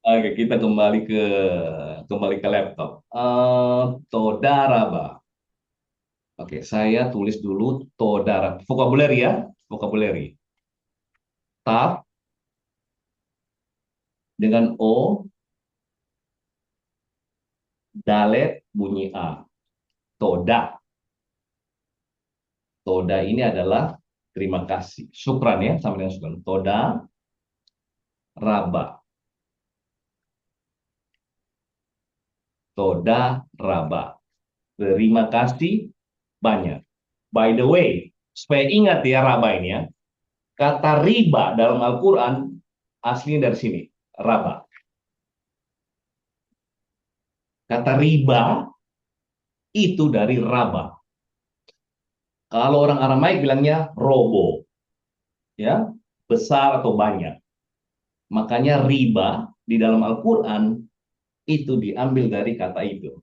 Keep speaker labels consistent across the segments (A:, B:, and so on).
A: Oke, kita kembali ke laptop. Todaraba. Oke, saya tulis dulu todaraba. Vocabulary ya, vocabulary. Ta dengan O, dalet bunyi A. Toda. Toda ini adalah terima kasih. Syukran ya, sama dengan syukran. Toda raba. Toda raba. Terima kasih banyak. By the way, supaya ingat ya raba ini ya. Kata riba dalam Al-Quran aslinya dari sini. Raba. Kata riba itu dari raba. Kalau orang Aramaik bilangnya robo, ya, besar atau banyak. Makanya riba di dalam Al-Quran itu diambil dari kata itu.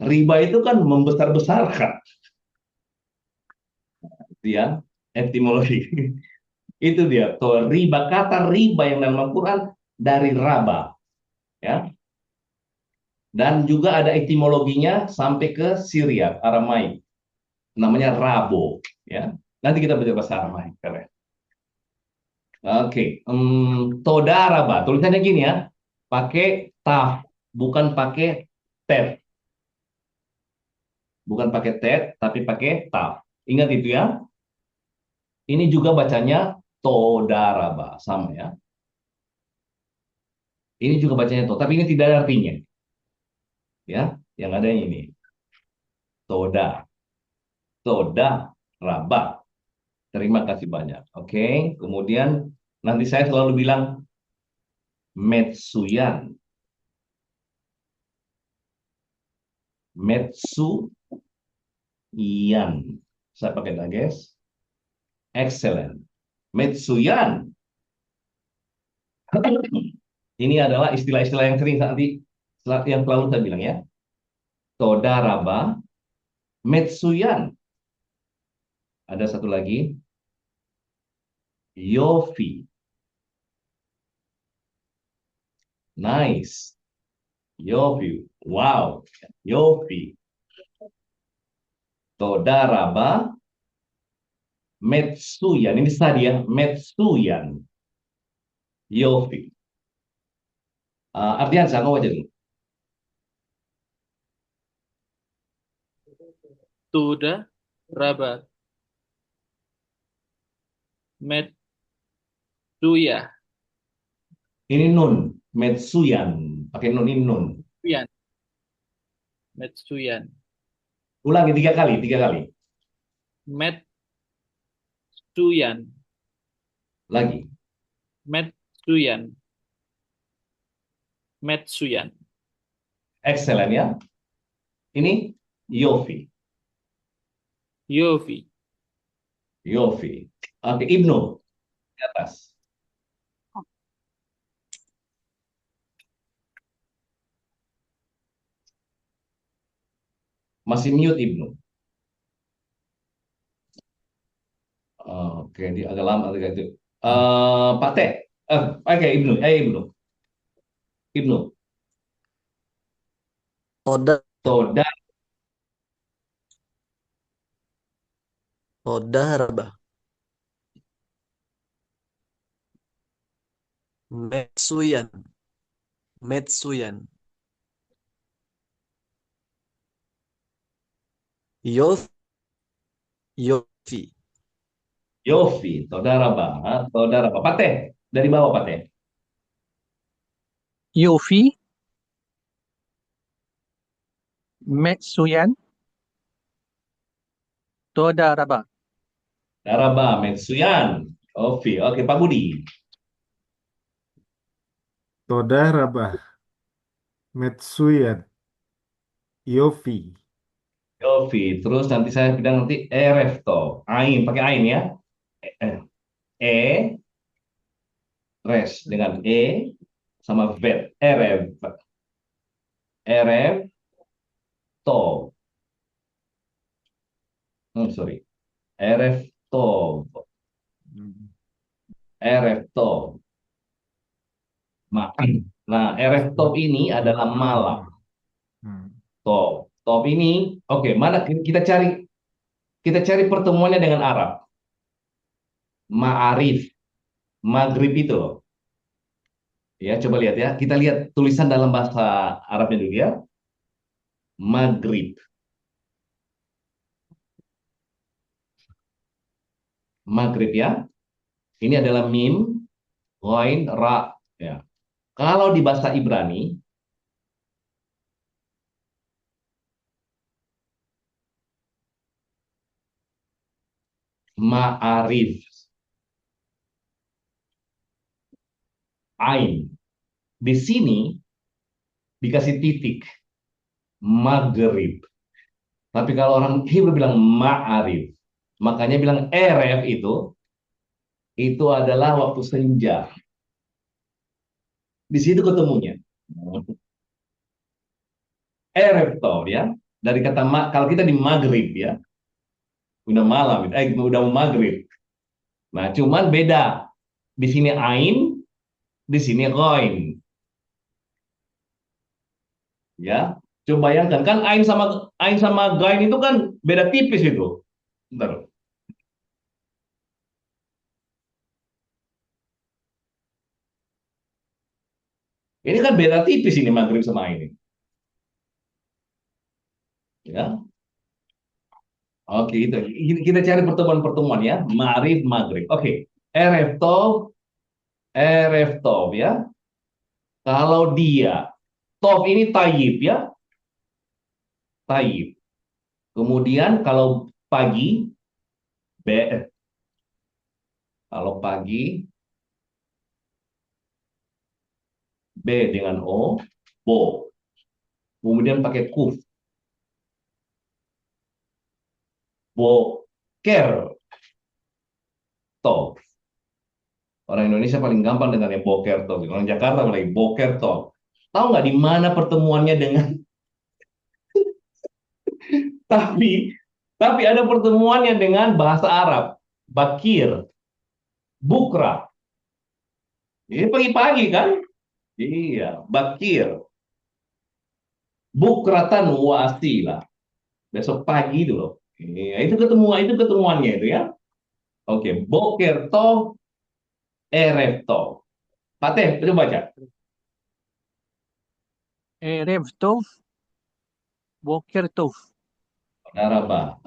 A: Riba itu kan membesar-besarkan, ya, etimologi. Itu dia. Tuh, riba, kata riba yang dalam Al-Quran dari raba, ya. Dan juga ada etimologinya sampai ke Syria, Aramaik. Namanya rabo, ya. Nanti kita belajar bahasa Aramaik. Oke, todaraba. Tulisannya gini ya, pakai taf, bukan pakai tet, bukan pakai tet, tapi pakai taf. Ingat itu ya. Ini juga bacanya todaraba, sama ya. Ini juga bacanya to, tapi ini tidak ada artinya, ya. Yang ada ini, toda, toda, raba. Terima kasih banyak. Oke, kemudian nanti saya selalu bilang Metsuyan, Metsuyan. Saya pakai dages. Excellent. Metsuyan. Ini adalah istilah-istilah yang sering nanti yang selalu saya bilang ya. Todaraba, Metsuyan. Ada satu lagi, Yofi. Nice. Yofi. Wow. Yofi. Todaraba, Metsuyan. Ini tadi ya, Metsuyan. Yofi. Artian saya mau aja dulu.
B: Tuda raba Metsuya.
A: Ini nun, Metsuyan. Pakai nun ini nun.
B: Metsuyan. Metsuyan.
A: Ulangi tiga kali, tiga kali.
B: Metsuyan.
A: Lagi.
B: Metsuyan. Metsuyan.
A: Excellent ya. Ini Yofi.
B: Yofi.
A: Yofi. Oke, Ibnu di atas. Masih mute Ibnu. Oke, dia agak lama agak itu. Pak Teh. Oke, Ibnu. Ibnu. Ibnu.
C: Toda,
A: Toda.
C: Todaraba, Metsuyan, Metsuyan, Yof, Yofi,
A: Yofi. Todaraba. Todaraba. Pak Teh. Dari bawah Pak Teh.
D: Yofi, Metsuyan, Todaraba.
A: Daraba. Metsuyan. Yofi. Oke, Pak Budi.
E: Todaraba, Metsuyan, Yofi.
A: Yofi. Terus nanti saya bilang nanti Erefto. Ain. Pakai Ain ya. Eh, E. Res. Dengan E. Sama vet. Eref. Eref. To. Sorry. Eref to. Erev Tov. Nah, Erev Tov ini adalah malam.
E: Hmm.
A: Tov. Tov ini, oke, mana kita cari pertemuannya dengan Arab. Ma'arif, Maghrib itu loh. Ya, coba lihat ya. Kita lihat tulisan dalam bahasa Arabnya dulu ya. Maghrib. Maghrib ya. Ini adalah mim, ghain, ra. Ya. Kalau di bahasa Ibrani, ma'arif, ain. Di sini dikasih titik, maghrib. Tapi kalau orang Hebrew bilang ma'arif, makanya bilang eref itu adalah waktu senja. Di situ ketemunya. Eref toh ya. Dari kata kalau kita di maghrib ya, udah malam, udah mau maghrib. Nah, cuman beda. Di sini ain, di sini ghain. Ya, coba bayangkan kan ain sama ghain itu kan beda tipis itu. Bentar. Ini kan beda tipis ini maghrib sama ain ini. Ya, oke itu. Kita cari pertemuan-pertemuan ya. Ma'rif, maghrib. Oke. Eref tov, eref tov ya. Kalau dia tov ini tayyib ya, tayyib. Kemudian kalau pagi B, kalau pagi B dengan O, bo. Kemudian pakai kuf, boker tov. Orang Indonesia paling gampang dengannya boker tov. Orang Jakarta mulai boker tov. Tahu nggak di mana pertemuannya dengan tapi ada pertemuannya dengan bahasa Arab. Bakir, bukra. Ini pagi-pagi kan? Iya, bakir. Bukratan wasila. Besok pagi itu loh. Iya, itu ketemuannya itu ya. Oke, boker tov, eref tov. Fateh, coba baca.
D: ערב טוב, בוקר טוב.
A: Araba.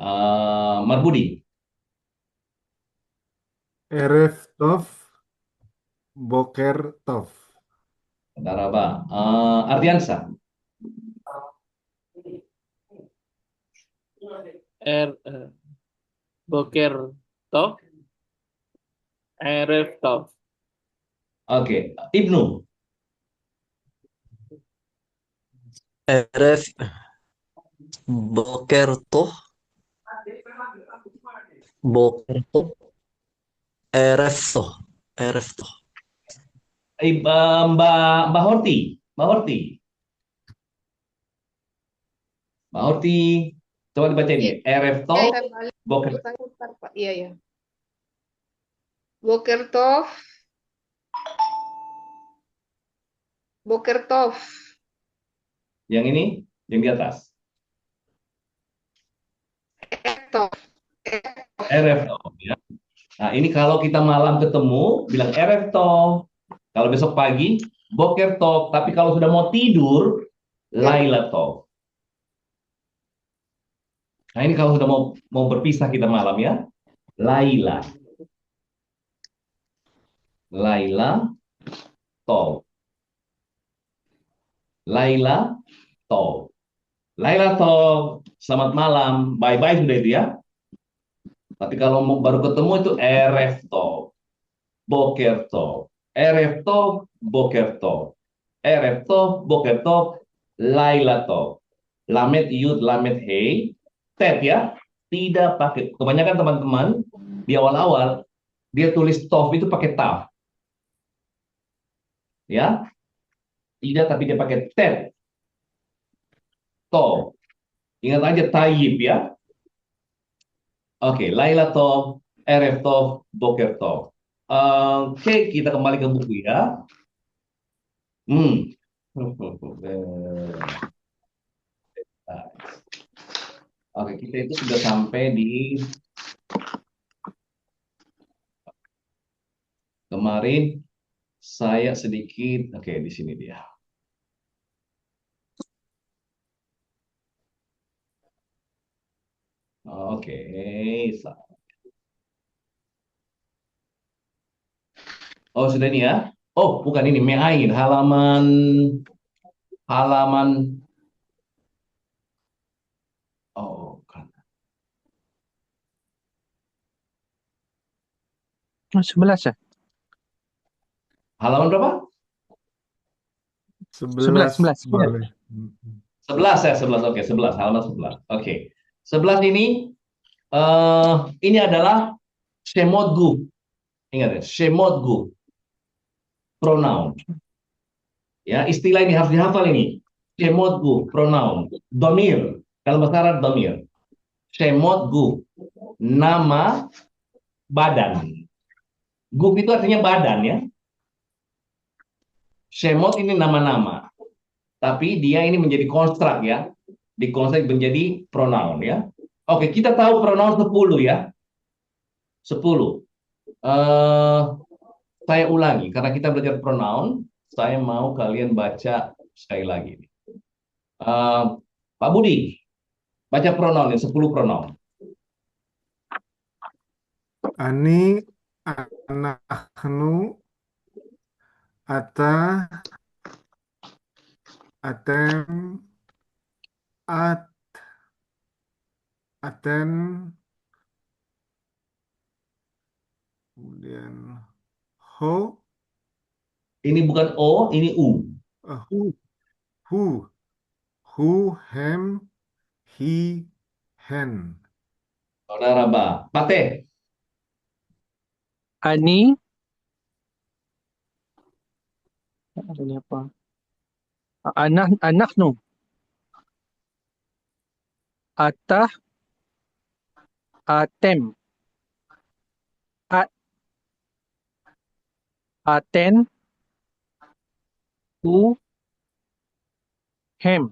A: Marbudi.
E: Eref Tov, Boker Tov.
A: Araba. Ardiansa.
B: Boker Tov, Erev Tov.
A: Oke, Ibnu.
C: Eref Boker Toh, Boker Toh, Eref Toh, Eref Toh.
A: Mbak Horti. Mbak Horti. Mbak Horti. Coba dibaca ini.
F: Iya,
A: Eref
F: iya,
A: tov,
F: saya balik
A: boker.
F: putar, Pak. Iya, ya. Boker Tov, Boker Tov.
A: Yang ini, yang di atas.
F: Tov.
A: Eref tov. Ya. Nah, ini kalau kita malam ketemu, bilang eref tov. Kalau besok pagi, boker tov. Tapi kalau sudah mau tidur, laila tov. Nah, ini kalau sudah mau berpisah kita malam ya. Laila. Laila tov. Laila tov. Laila tov. Selamat malam. Bye-bye sudah itu ya. Tapi kalau baru ketemu itu eref tov. Boker tov. Eref tov, boker tov. Eref tov, boker tov, laila tov. Lamet yud, lamet hei. Tet ya. Tidak pakai. Kebanyakan teman-teman di awal-awal dia tulis tov itu pakai taf. Ya. Tidak, tapi dia pakai tet. Tov. Ingat aja tayyib ya. Oke, laila tov, eref tov, boker tov. Oke, kita kembali ke buku ya. Hmm. Oke, kita itu sudah sampai di kemarin saya sedikit, oke di sini dia. Oke, oh sudah ini ya. Oh, bukan ini, Meain, halaman halaman oh, bukan.
D: 11 ya?
A: Halaman berapa?
E: 11
D: 11.
E: boleh.
A: 11 ya, 11. Oke, 11, halaman 11. Oke. 11 ini adalah Shemodgu. Ingat ya, Shemodgu, pronoun. Ya, istilah ini harus dihafal ini. Shemodgu, pronoun. Domir, kalau bahasa Arab domir. Shemodgu, nama badan. Gub itu artinya badan ya. Shemot ini nama-nama. Tapi dia ini menjadi konstruk ya. Dikonstruk menjadi pronoun ya. Oke, kita tahu pronoun 10 ya. 10. Eh, saya ulangi, karena kita belajar pronoun, saya mau kalian baca sekali lagi. Eh, Pak Budi, baca pronoun ya, 10 pronoun.
E: Ani, anahnu, ata, atem, at, aten, kemudian ho,
A: Ini bukan O, ini U.
E: hu, hu, hem, he, hen.
A: Saudara Ba. Pate,
D: Ani. Ada ni apa? Anahnu. Atah. Atem. At. Aten. Hu. Hem.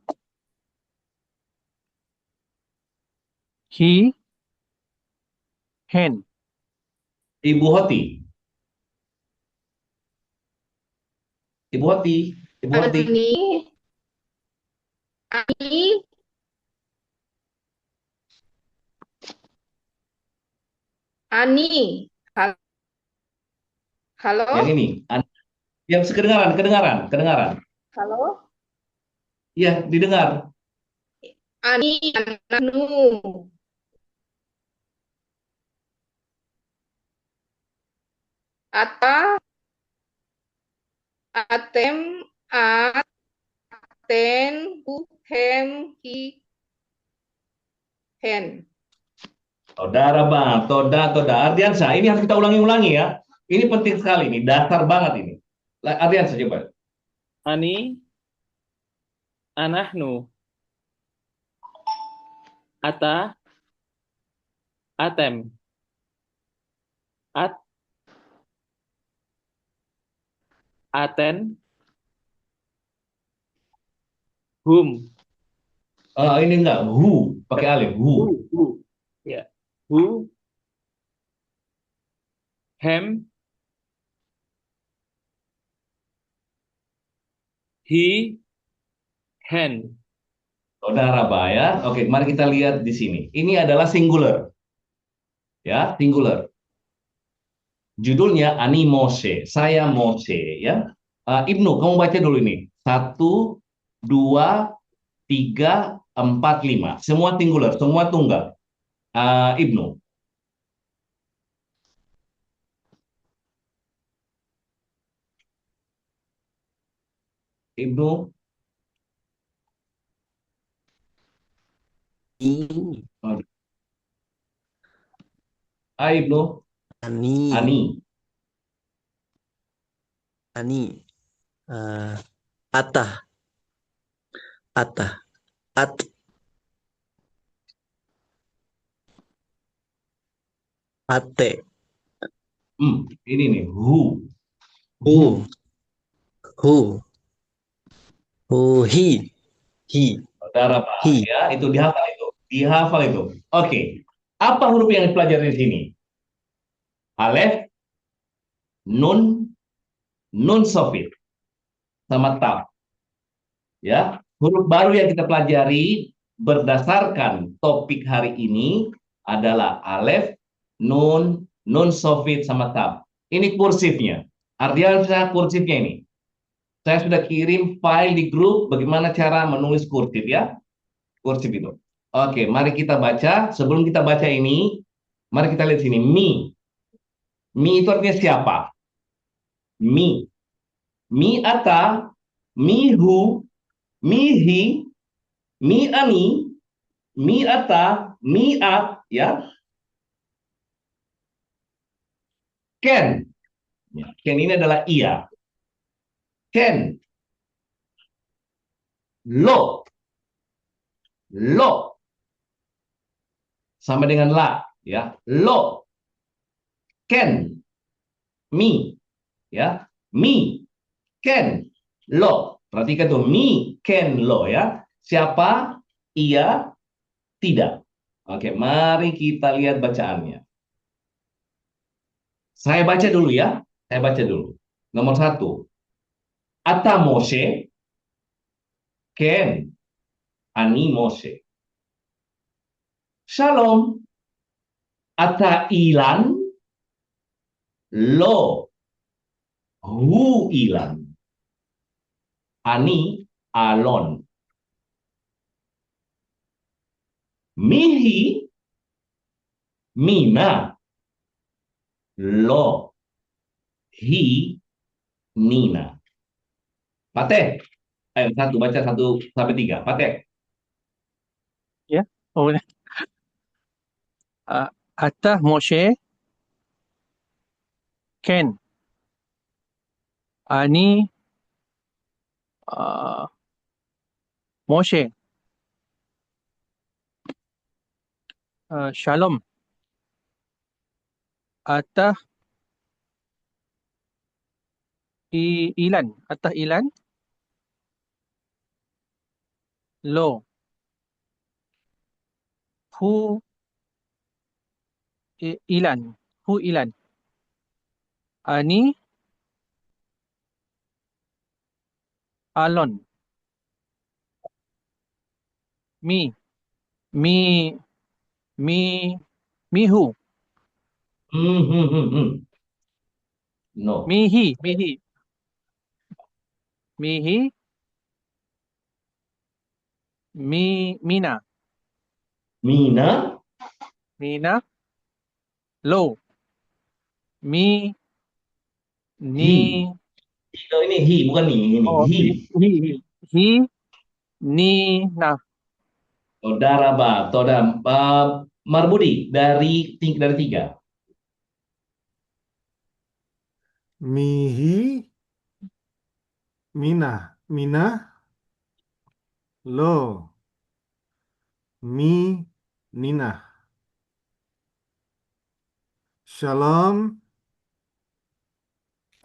D: He. Hen.
A: Ibu Hoti. Ibu Hoti, Ibu Hoti.
F: Ani, Ani, Ani. Halo,
A: Yang ini. Yang kedengaran, kedengaran, kedengaran.
F: halo.
A: Iya, didengar.
F: Ani, anaknu. Ata, atem, aten, hu, hem, hi, hen.
A: Saudara Bang, Toda. Ardiansa, ini harus kita ulangi-ulangi ya. Ini penting sekali, ini dasar banget ini. Ardiansa, coba.
B: Ani, anahnu, ata, atem, at, aten, hum,
A: Ini enggak, who, pakai alif, who.
B: hu, ya, hu, hem, he, hen.
A: Saudara Bang ya. Oke, mari kita lihat di sini. Ini adalah singular. Ya, singular. Judulnya Ani Mose, saya Mose ya. Ibnu, kamu baca dulu ini. 1, 2, 3, 4, 5. Semua singular, semua tunggal. Ibnu. Ibnu.
C: Ini.
A: Ibnu.
C: Ani.
A: Ani.
C: Ani. Atah. Atah. At. Ate.
A: Ini nih, who.
C: Who. Who. Who. He.
A: Saudara Pak,
C: He.
A: ya, itu dihafal itu. Dihafal itu. Oke. Apa huruf yang dipelajari di sini? Alef, nun, nun sofit, sama ta. Ya, huruf baru yang kita pelajari berdasarkan topik hari ini adalah alef, nun, nun sofit, sama ta. Ini kursifnya. Artinya kursifnya ini. Saya sudah kirim file di grup bagaimana cara menulis kursif ya. Kursif itu. Oke, mari kita baca. Sebelum kita baca ini, mari kita lihat sini. Mi. Mi itu artinya siapa? Mi. Mi ata, mi hu, mi hi, mi ani, mi ata, mi at, ya. Ken. Ya, Ken ini adalah ia. Ken. Lo. Lo. Sama dengan la, ya. Lo. Ken. Mi. Ya. Mi. Ken. Lo. Perhatikan tuh. Mi. Ken. Lo, ya. Siapa? Ia. Tidak. Oke, mari kita lihat bacaannya. Saya baca dulu ya. Saya baca dulu. Nomor 1. Ata Moshe. Ken. Ani Moshe. Shalom. Ata Ilan. Lo. Hu Ilan. Ani Alon. Mihi. Mina. Lo. Hi. Nina. Patek. Ayo, baca 1 sampai 3. Patek.
D: Ya. Oh, Atah Moshe, Ken, Ani, Moshe, Shalom, Atah Ilan, Atah Ilan, Lo, Hu Ilan, Hu Ilan, Ani, Alon, Mi, Mi, Mi, Mihu,
A: No.
D: Mihi, Mihi, Mihi, Mina,
A: Mina.
D: Mina, Lo, Mi, Ni,
A: Hi. Oh, ini hi, bukan ni. Ini
D: oh,
A: hi.
D: Hi, Ni, Na,
A: Saudara Ba, saudara Marbudi dari 3.
E: Mihi, Mina, Lo, Mi, Nina. Shalom,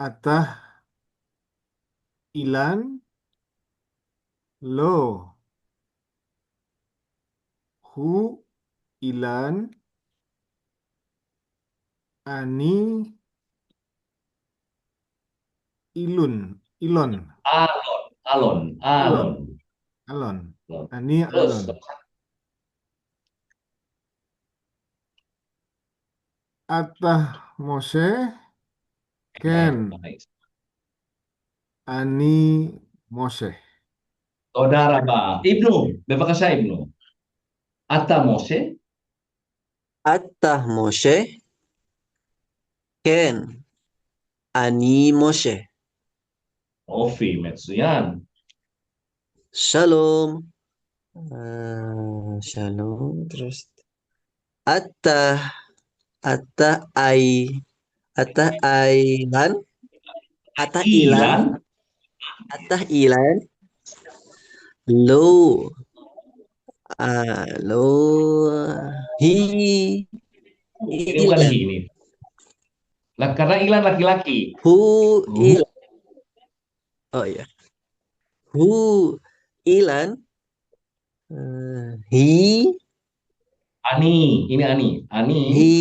E: Atah, Ilan, Lo, Hu, Ilan, Ani, Ilon,
A: Alon.
E: Alon, Ani,
A: Terus,
E: Alon. Atah Moshe, Ken, Ani, Moshe.
A: saudara Ba, Ibnu, bapaknya Ibnu. Ata Moshe,
C: Atah Moshe, Ken, Ani Moshe.
A: Ovi, Metsuyan.
C: Shalom. Shalom. Terus Atah Ailan, Atah
A: Ilan,
C: Ilan, Lo, Lo,
A: ini bukan hi
C: Ilan,
A: ini. Lah karena Ilan laki-laki.
C: Hu
A: Hu,
C: il. Oh ya. Hu ilan. Hi
A: Ani, ini Ani. Ani,
C: hi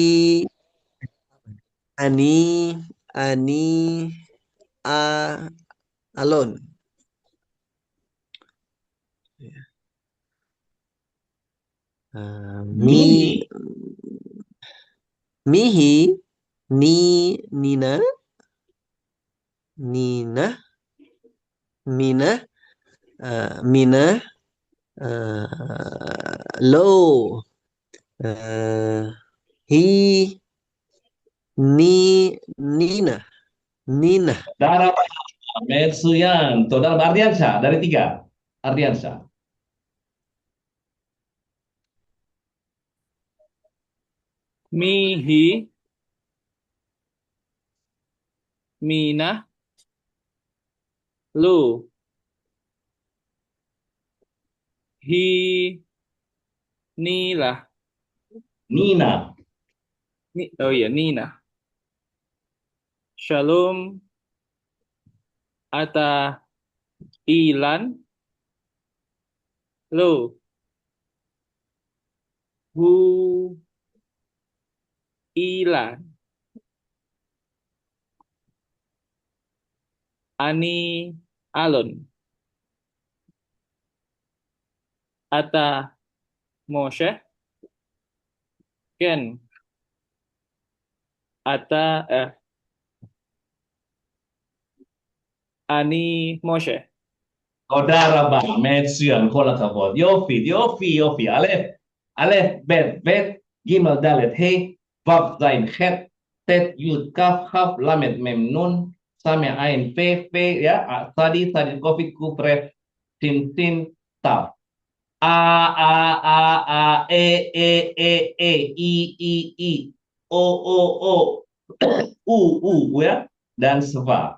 C: ani ani a alone. Mi
A: Mihi,
C: mihi ni Nina Nina Mina Mina low hi ni Nina Nina
A: Darab, Metsuyan, Todal Ardiansyah dari 3. Ardiansyah.
B: Mihi, Mina, Lu, Hi, Nila,
A: Nina,
B: oh iya, Nina. Shalom, Ata, Ilan, Lu, Hu, Ilan, Ani, Alon, Ata, Moshe, Ken, Ata, Ani, Moshe.
A: Todaraba, Metsuyan, Kolakabot. Yofi, Yofi, Yofi. Alef, Alef, Bet, Bet, Gimel, Dalet, He, Vav, Zain, Het, Tet, Yud, Kaf, Haf, Lamet, Mem, Nun, Same, Ain, Pe, ya. Tadi, Kofi, Kuf, Ref, Sin, Taf. A, I, O, ya. Dan Sva.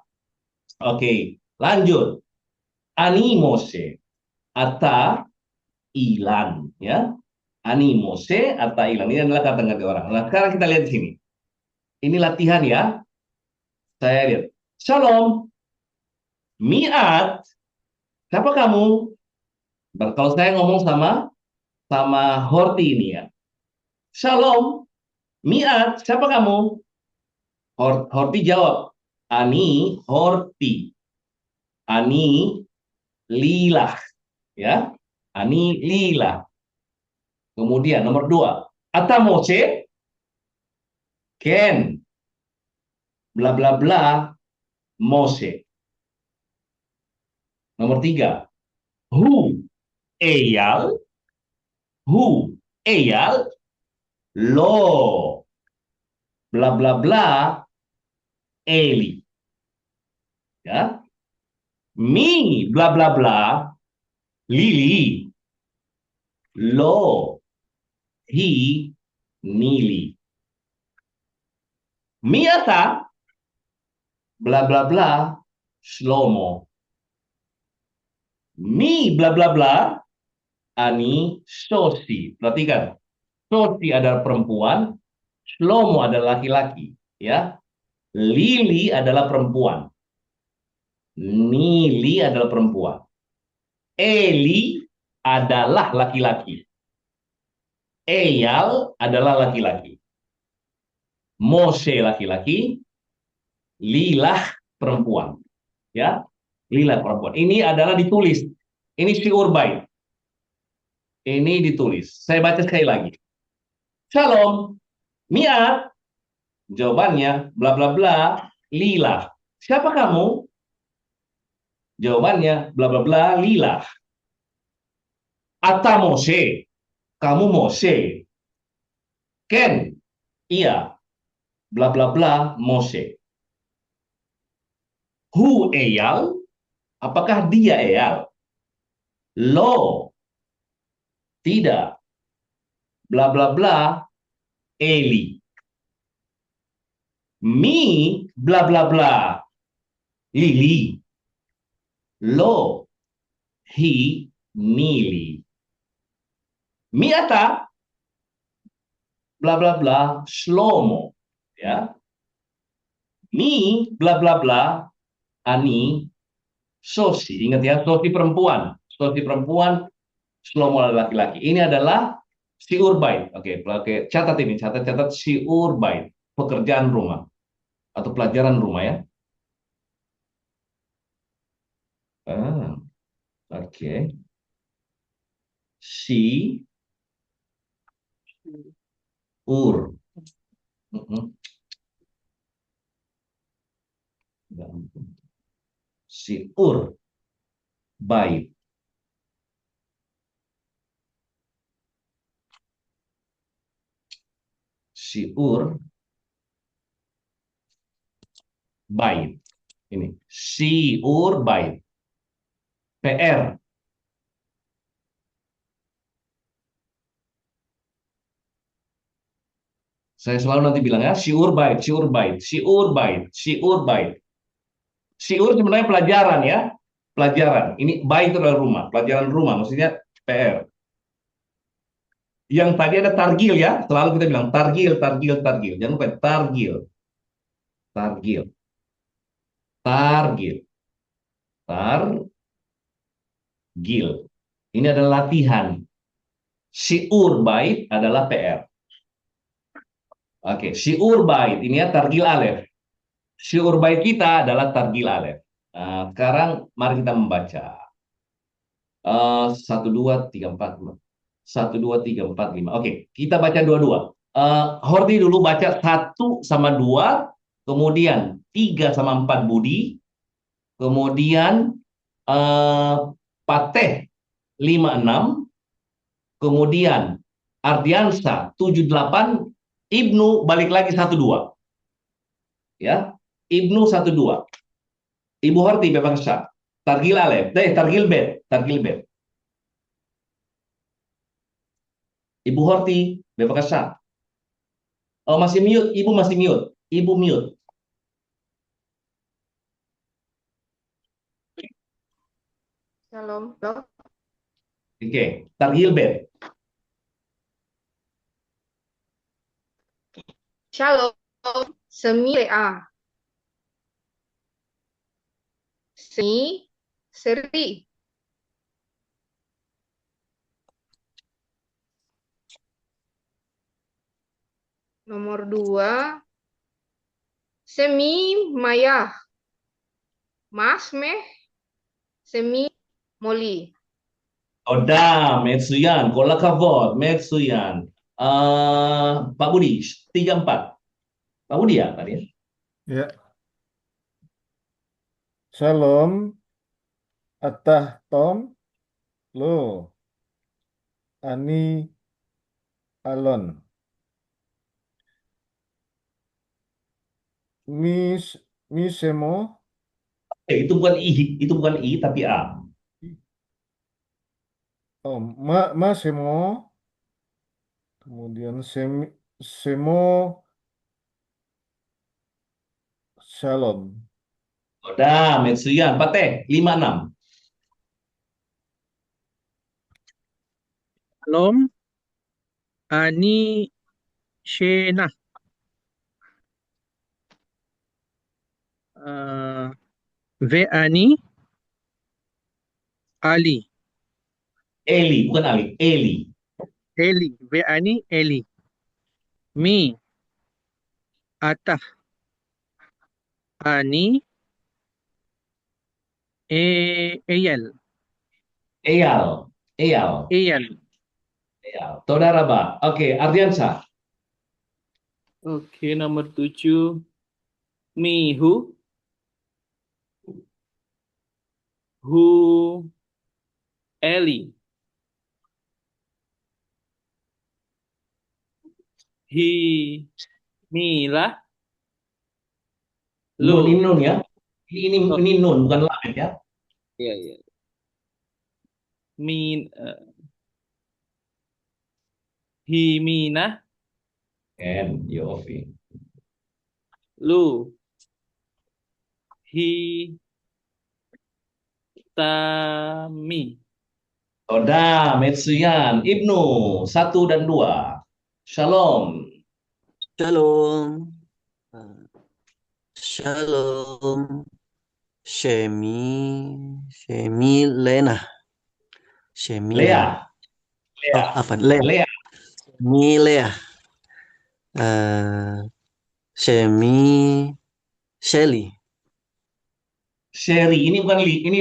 A: Oke, lanjut. Animose, ata ilan, ya. Animose, ata ilan. Ini adalah kata ganti orang. Nah, sekarang kita lihat di sini. Ini latihan ya. Saya lihat. Shalom. Miat. Siapa kamu? Kalau saya ngomong sama Horti ini ya. Shalom. Miat. Siapa kamu? Horti jawab. Ani Horti. Ani Lilah. Ya. Ani Lilah. Kemudian nomor 2. Atamose. Ken. Bla bla bla. Mose. Nomor 3. Hu. Eyal. Hu. Eyal. Lo. Bla bla bla. Eli. Ya. Mi. Bla bla bla. Lili. Lo. Hi. Nili. Miata. Bla bla bla. Shlomo. Mi. Bla bla bla. Ani Sosi. Perhatikan. Sosi adalah perempuan. Shlomo adalah laki-laki. Ya. Lili adalah perempuan. Nili adalah perempuan. Eli adalah laki-laki. Eyal adalah laki-laki. Mose laki-laki. Lilah perempuan. Ya. Lilah perempuan. Ini adalah ditulis. Ini syiur bait. Ini ditulis. Saya baca sekali lagi. Shalom. Miat. Jawabannya bla bla bla. Lilah. Siapa kamu? Jawabannya bla bla bla. Lilah. Ata Mose. Kamu Mose. Ken. Iya. Bla bla bla. Mose. Hu Eyal. Apakah dia Eyal? Lo. Tidak. Bla bla bla. Eli. Mi. Bla bla bla. Lili. Lo. Hi. Nili. Miata. Bla bla bla. Shlomo. Ya. Ni bla bla bla ani sosi. Ingat ya, sosi perempuan. Sosi perempuan, Shlomo laki-laki. Ini adalah siur bait. Oke, oke, catat ini, catat siur bait, pekerjaan rumah atau pelajaran rumah ya. Ah, oke. Si ur. Mhm. Siur bait. Siur bait. Ini siur bait. PR. Saya selalu nanti bilang ya, siur bait, siur bait, siur bait, siur bait. Siur sebenarnya pelajaran ya, pelajaran. Ini bait itu adalah rumah, pelajaran rumah, maksudnya PR. Yang tadi ada targil ya, selalu kita bilang targil, targil, targil. Jangan lupa targil, targil, targil, targil. Ini adalah latihan. Siur bait adalah PR. Oke, siur bait ini ya targil alef. Siur bait kita adalah targil alef. Nah, sekarang mari kita membaca. Satu dua tiga empat lima. Satu dua tiga empat lima. Oke, kita baca dua-dua. Horti dulu baca 1 sama 2, kemudian 3 sama 4 Budi, kemudian Pateh 5-6, kemudian Ardiansa 7-8, Ibnu balik lagi 1-2. Ya, Ibnu 1-2. Ibu Horti bebas. Targil alef, targil bet, targil bet. Ibu Horti bebas. Oh, masih mute, Ibu masih mute. Ibu mute.
F: Shalom, Dok.
A: Oke, targil bet.
F: Shalom. Semilea. Seri. Nomor 2. Semi Maya. Mas Meh. Semi Moli.
A: Oda, Metsuyan, Kola Kavod, Metsuyan. Pak Budi, 3-4. Pak Budi ya tadi ya?
E: Ya. Shalom. Atah Tom. Lo. Ani Alon. Misemo.
A: Itu bukan I tapi A.
E: Oh, Masemo. Kemudian Semo Shalom.
A: Oda, Metsuyan, Pateh, 5-6.
D: Shalom. Ani Shena. Ve'ani Ali.
A: Eli, bukan Ali, Eli.
D: Eli. Ve'ani Eli. Mi. Atah. Ani. Eyal.
A: Eyal, Eyal,
D: Eyal.
A: Eyal. Todaraba. Oke, Ardiansa.
B: Oke, nomor 7. Mihu. Hu. Eli. Hi. Mila.
A: Nun, ini
B: Lu.
A: nun ya. Ini nun, bukan lamet ya.
B: Iya, iya. Min. Himina.
A: Yofi.
B: Lu. Hi. Tami.
A: Oda, Metsuyan, Ibnu, 1 dan 2. Shalom.
C: Shalom. Shalom. Shemi. Shemi Lena. Shemi Lena.
A: Lea,
C: Oh, apa? Lea.
A: Lea,
C: Shemi Lea. Eh, Shemi Shelly.
A: Sherry. Ini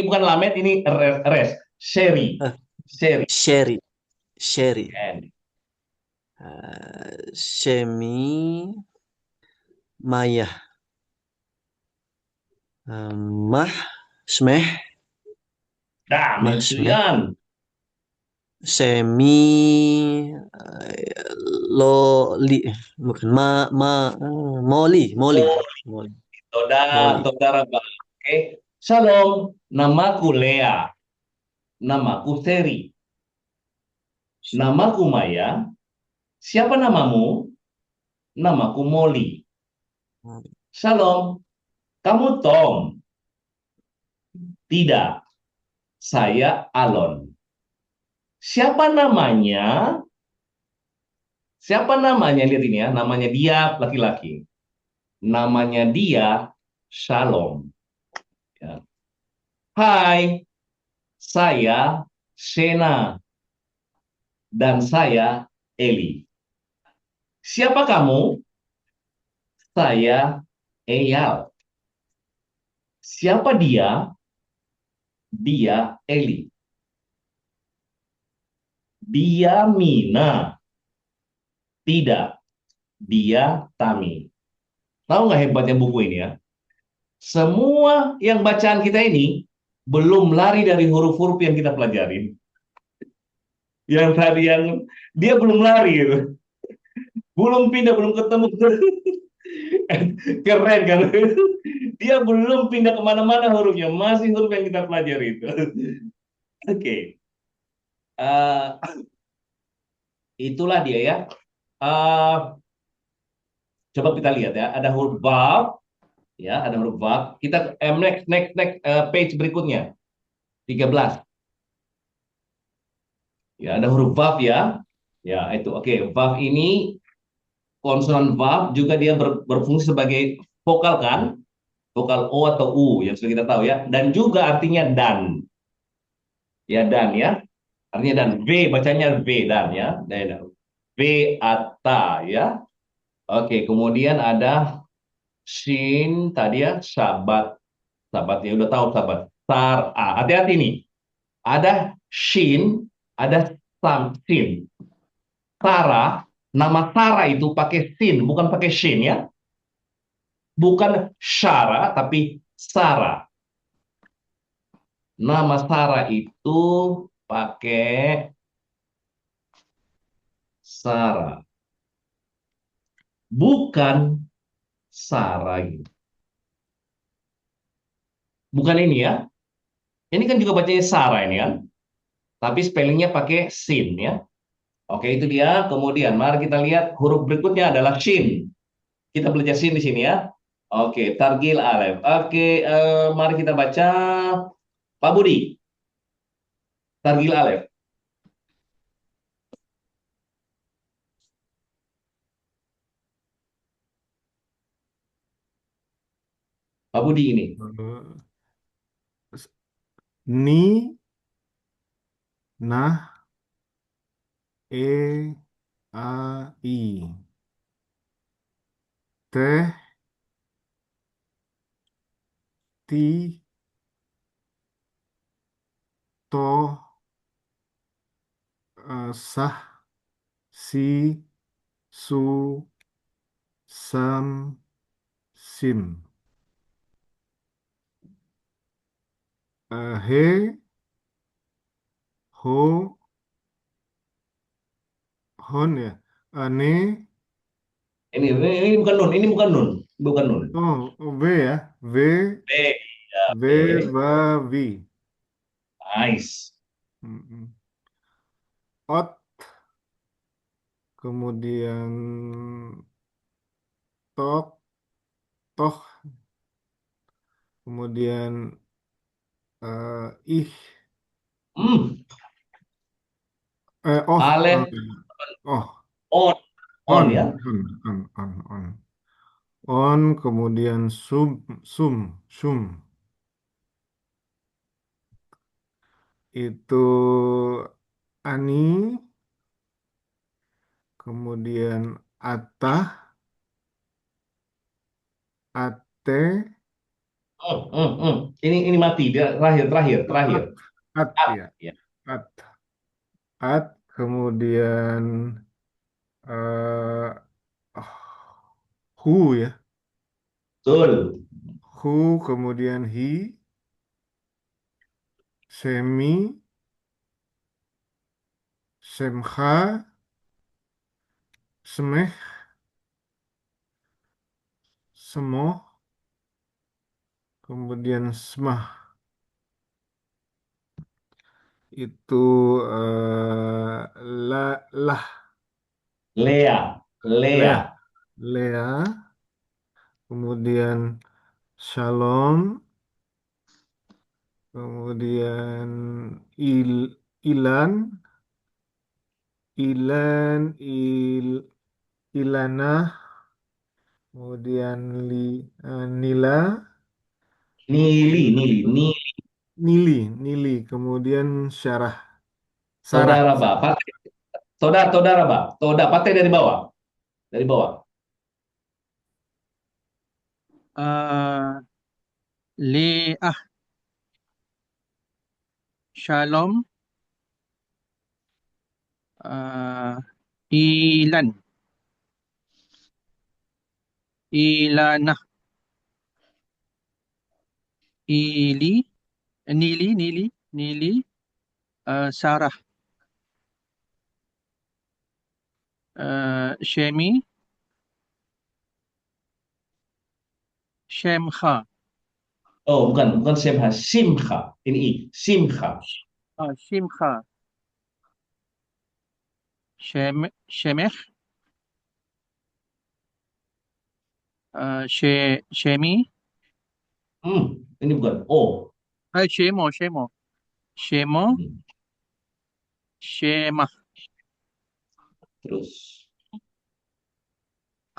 A: bukan Lamet, ini res. Sherry,
C: Eh,
A: Sherry.
C: Sherry. Sherry.
A: And
C: Shemi Maya. Mah Smeh.
A: dah,
C: Mah Smeh.
A: Mensuyan.
C: Semi Loli. Bukan. Molly. Molly.
A: Oh,
C: Molly.
A: toda,
C: Molly.
A: toda Rabba. Oke. Shalom, namaku Lea, namaku Sherry, namaku Maya. Siapa namamu? Namaku Molly. Shalom, kamu Tom? Tidak, saya Alon. Siapa namanya? Siapa namanya? Lihat ini ya, namanya dia laki-laki. Namanya dia Shalom. Ya. Hai, saya Shena dan saya Eli. Siapa kamu? Saya Eyal. Siapa dia? Dia Eli. Dia Mina. Tidak, dia Tami. Tahu nggak hebatnya buku ini ya? Semua yang bacaan kita ini belum lari dari huruf-huruf yang kita pelajarin. Yang tadi yang dia belum lari gitu. Belum pindah, belum ketemu. Keren kan? Dia belum pindah kemana-mana hurufnya. Masih huruf yang kita pelajari itu. Oke. Eh, itulah dia ya. Eh, coba kita lihat ya. Ada huruf vav. Ya, ada huruf vav. Kita next page berikutnya. 13. Ya, ada huruf vav ya. Ya, itu. Oke, vav ini konsonan vav juga dia berfungsi sebagai vokal kan? Vokal O atau U yang sudah kita tahu ya. Dan juga artinya dan. Ya, dan ya. Artinya dan. V bacanya V dan ya. V ata ya. Oke, kemudian ada shin tadi ya, sabat. Sabat ya udah tahu sabat. Sar a. Hati-hati nih. Ada shin, ada sin. Sarah, nama Sarah itu pakai sin, bukan pakai shin ya. Bukan Syara, tapi Sarah. Nama Sarah itu pakai Sarah. Bukan Sarah gitu. Bukan ini ya. Ini kan juga bacanya Sarah ini kan. Tapi spellingnya pakai sin ya. Oke, itu dia. Kemudian mari kita lihat huruf berikutnya adalah shin. Kita belajar shin di sini ya. Oke, targil alef. Oke, mari kita baca Pak Budi. Targil alef. Pak Budi ini.
E: Ni, nah, e, a, i. Teh, ti, to, sah, si, su, sam, sim. He, ho, hon ya. Ne,
A: Ini bukan nun, ini bukan nun, bukan nun.
E: oh, v ya. V,
A: B, ya,
E: v,
A: B.
E: va, vi.
A: Nice.
E: Mm-mm. Ot, kemudian tok, toh, kemudian ih,
A: Hmm,
E: oh,
A: Alef
E: oh,
A: on, on
E: on,
A: ya.
E: on. On, kemudian sum. Itu ani, kemudian atah, ate,
A: Ini mati, dia terakhir. At,
E: ya,
A: ya.
E: at, kemudian eh hu ya,
A: Betul.
E: kemudian hi, semi, semha, semeh, semoh, kemudian smah. Itu lah,
A: Lea.
E: Lea,
A: Lea.
E: Lea, kemudian Shalom, kemudian Ilan, Ilana, kemudian Nila,
A: Nili.
E: Nili, kemudian Sarah,
A: Saudara Bapak. Saudara Bapak. Pakai dari bawah. Dari bawah.
D: Leah, Shalom, Ilan, Ilana, Nili, Sarah, Shemi, Shemha,
A: Oh, bukan Simha. Simha. Ini I. Simha.
D: Shimha, Shemech, Shemi,
A: Ini bukan O.
D: Shemo,
A: Hmm.
D: Shemah,
A: Terus.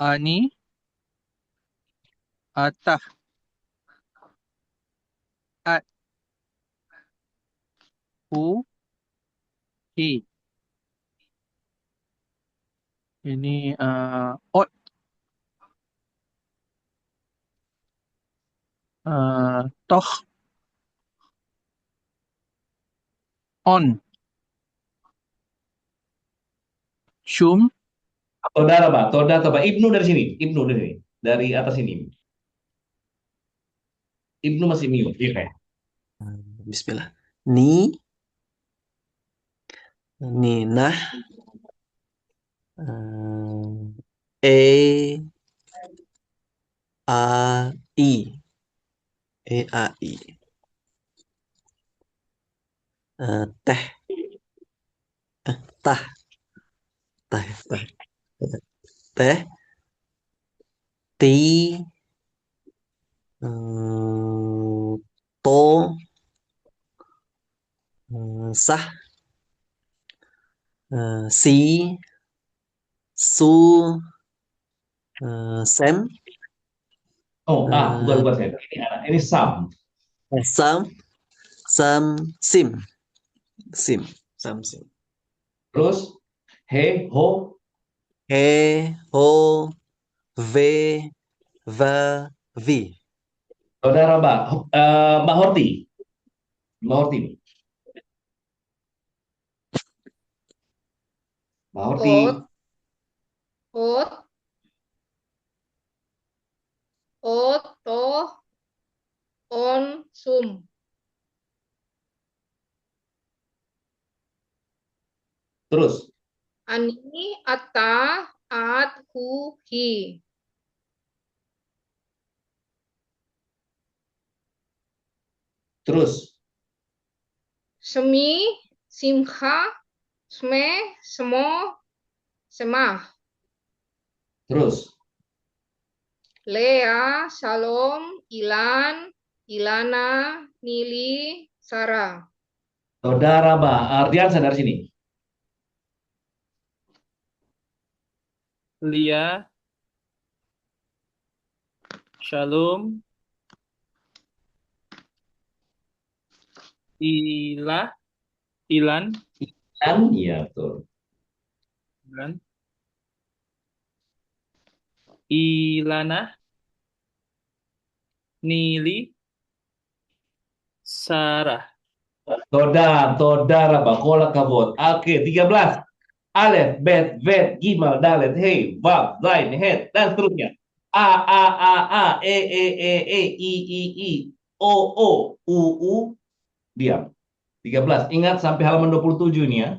D: Ani, Atah, At, Hu, Hi. Ini Ot, Toh, On, Shum,
A: Saudara Pak. Saudara. Ibnu dari sini. Ibnu dari sini. Dari atas ini. Ibnu masih mute. Iya.
C: Bismillah. Ni, Ninah, E, A, I. E-A-I. Teh, tah, teh, teh, teh, ti, to, sah, si, su, sem,
A: Oh, bukan saya. Ini Sam.
C: sam, sim, sim.
A: Terus he, ho.
C: He, ho, ve, va, vi.
A: Saudara Mbak. Mbak Horti. Mbak Horti. Mbak Horti.
F: Ot, ot, toh, on, sum.
A: Terus.
F: Ani, ata, at, hu, hi.
A: Terus.
F: Semi, simha, sme, semo, semah.
A: Terus.
F: Lea, Shalom, Ilan, Ilana, Nili, Sarah.
A: Saudara Mbak. Ardiansa dari sini.
B: Lia, Shalom. Ilah. Ilan.
A: Dan ya betul.
B: Ilan. Ilana. Nili. Sarah.
A: Toda raba, kola kabot. Oke, 13. Alef, bet, vet, gimal, dalet, hei, vav, zain, het, dan seterusnya. A, I, U, diam. 13. Ingat sampai halaman 27 ini ya.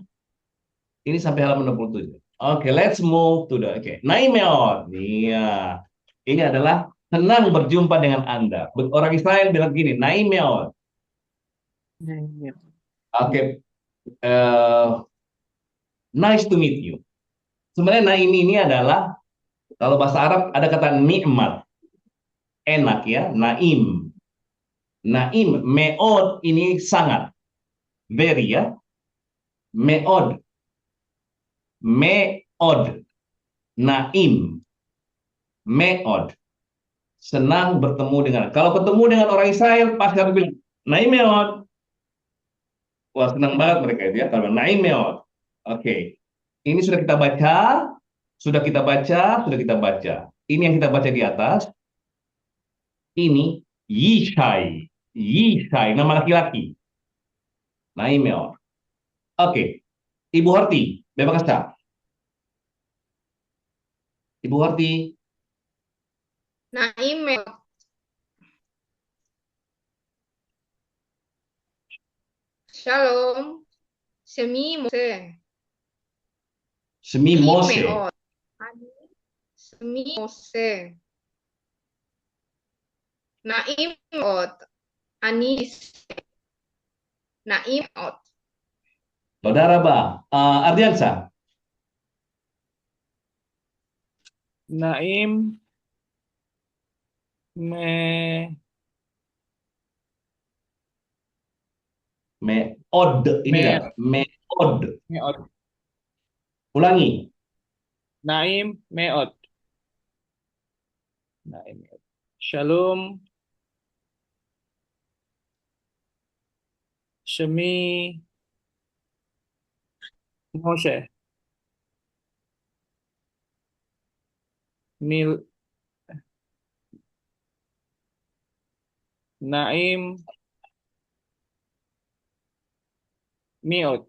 A: Ini sampai halaman 27. Oke, let's move to the, Naimeon. Iya. Ini adalah senang berjumpa dengan Anda. Orang Israel bilang gini, Naimeon. Oke, eh, nice to meet you. Sebenarnya naim ini adalah, kalau bahasa Arab ada kata nikmat. Enak ya, naim. Naim, meod ini sangat. Very ya. Meod. Meod. Naim. Meod. Senang bertemu dengan. Kalau ketemu dengan orang Israel, pasti harus bilang, naim meod. Wah, senang banget mereka itu ya. Kalau naim meod. Oke. Ini sudah kita baca. Sudah kita baca. Sudah kita baca. Ini yang kita baca di atas. Ini Yishai. Yishai, nama laki-laki. Naim meod. Oke. Ibu Horti, bebas. Ibu Horti.
F: Naim meod. Shalom. Semi Mose.
A: Semi Mose.
F: meod. Semi Mose. Naim meod. Anis. Naim meod.
A: Saudara Ba. Ardiansa.
B: Naim. Me.
A: Meod. Ini
B: Me-
A: kan? Meod.
B: Meot.
A: Ulangi.
B: Naim. Meot. Naim. Meot. Shalom. Shemi. Moshe. Nil. Naim. Miot.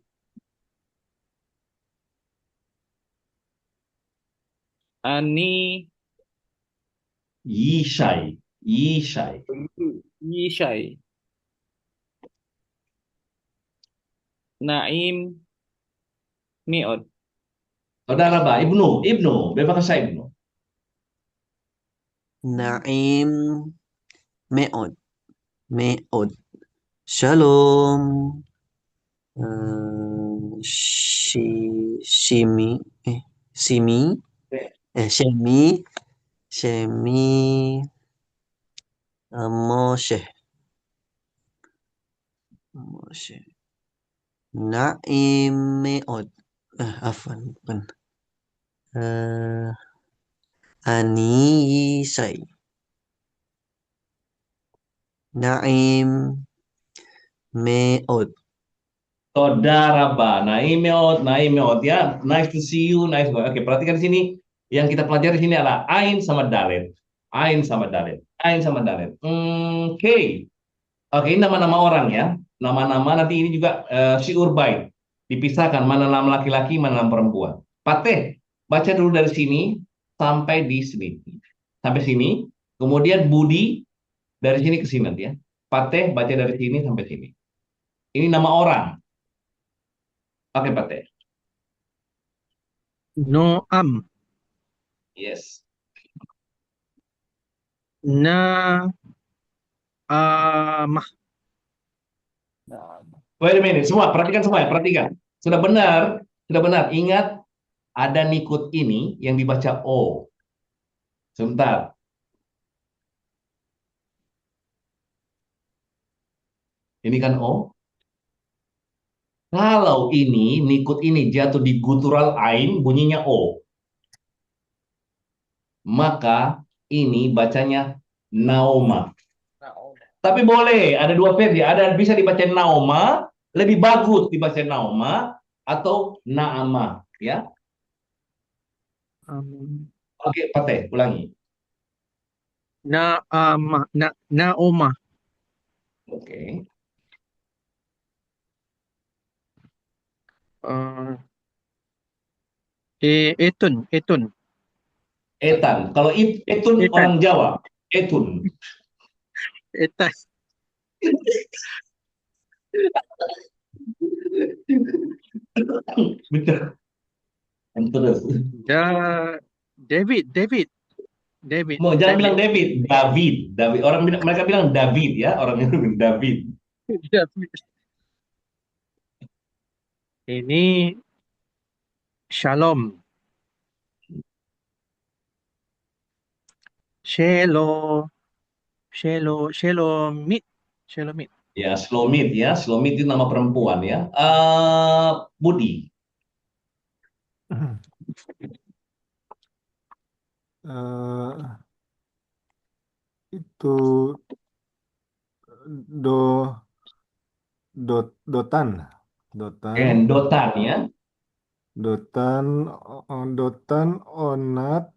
B: Ani.
A: Yishai. Yishai.
B: Yishai. Naim. Miot.
A: Saudara Ba. Ibnu. Bebas Ibnu.
C: Naim me'od. Me'od. Shalom. Shimi. Simi. Shemi. Moshe. Naim me'od. Afwan. Bukan. Anisai. Naim me'od.
A: Saudara Ba. Naim meod ya. Nice to see you. Nice. Oke, perhatikan di sini. Yang kita pelajari di sini adalah Ain sama Dalet. Ain sama Dalet. Oke. Oke, ini nama-nama orang ya. Nama-nama nanti ini juga syiur bait. Dipisahkan mana nama laki-laki, mana nama perempuan. Pateh, baca dulu dari sini sampai di sini. Sampai sini. Kemudian Budi dari sini ke sini nanti ya. Pateh baca dari sini sampai sini. Ini nama orang. Oke, Pateh.
D: Noam.
A: Yes.
D: Amah.
A: Wait a minute, semua perhatikan semua ya, perhatikan. Sudah benar. Ingat ada nikut ini yang dibaca O. Sebentar. Ini kan O. Kalau ini nikut ini jatuh di gutural ain, bunyinya O. Maka ini bacanya Naoma. Tapi boleh, ada dua versi. Ada bisa dibaca Naoma, lebih bagus dibaca Naoma atau Naama, ya.
D: Um,
A: Oke, Pateh, ulangi.
D: Naoma.
A: Oke.
D: Uh, Etun.
A: Etan. Kalau Etun
D: Etan.
A: orang Jawa. Etun.
D: Etan.
A: Betul. Terus.
D: Da, David.
A: Jangan bilang
D: David.
A: David, David. David. Mereka bilang David ya, orang itu bilang David.
D: David. Ini Shalom. Shelomit. Shelomit.
A: Ya, Slomit ya. Slomit itu nama perempuan ya. Budi.
E: Eh, itu do dotan, dotan,
A: Dotan ya.
E: dotan, dotan, onat,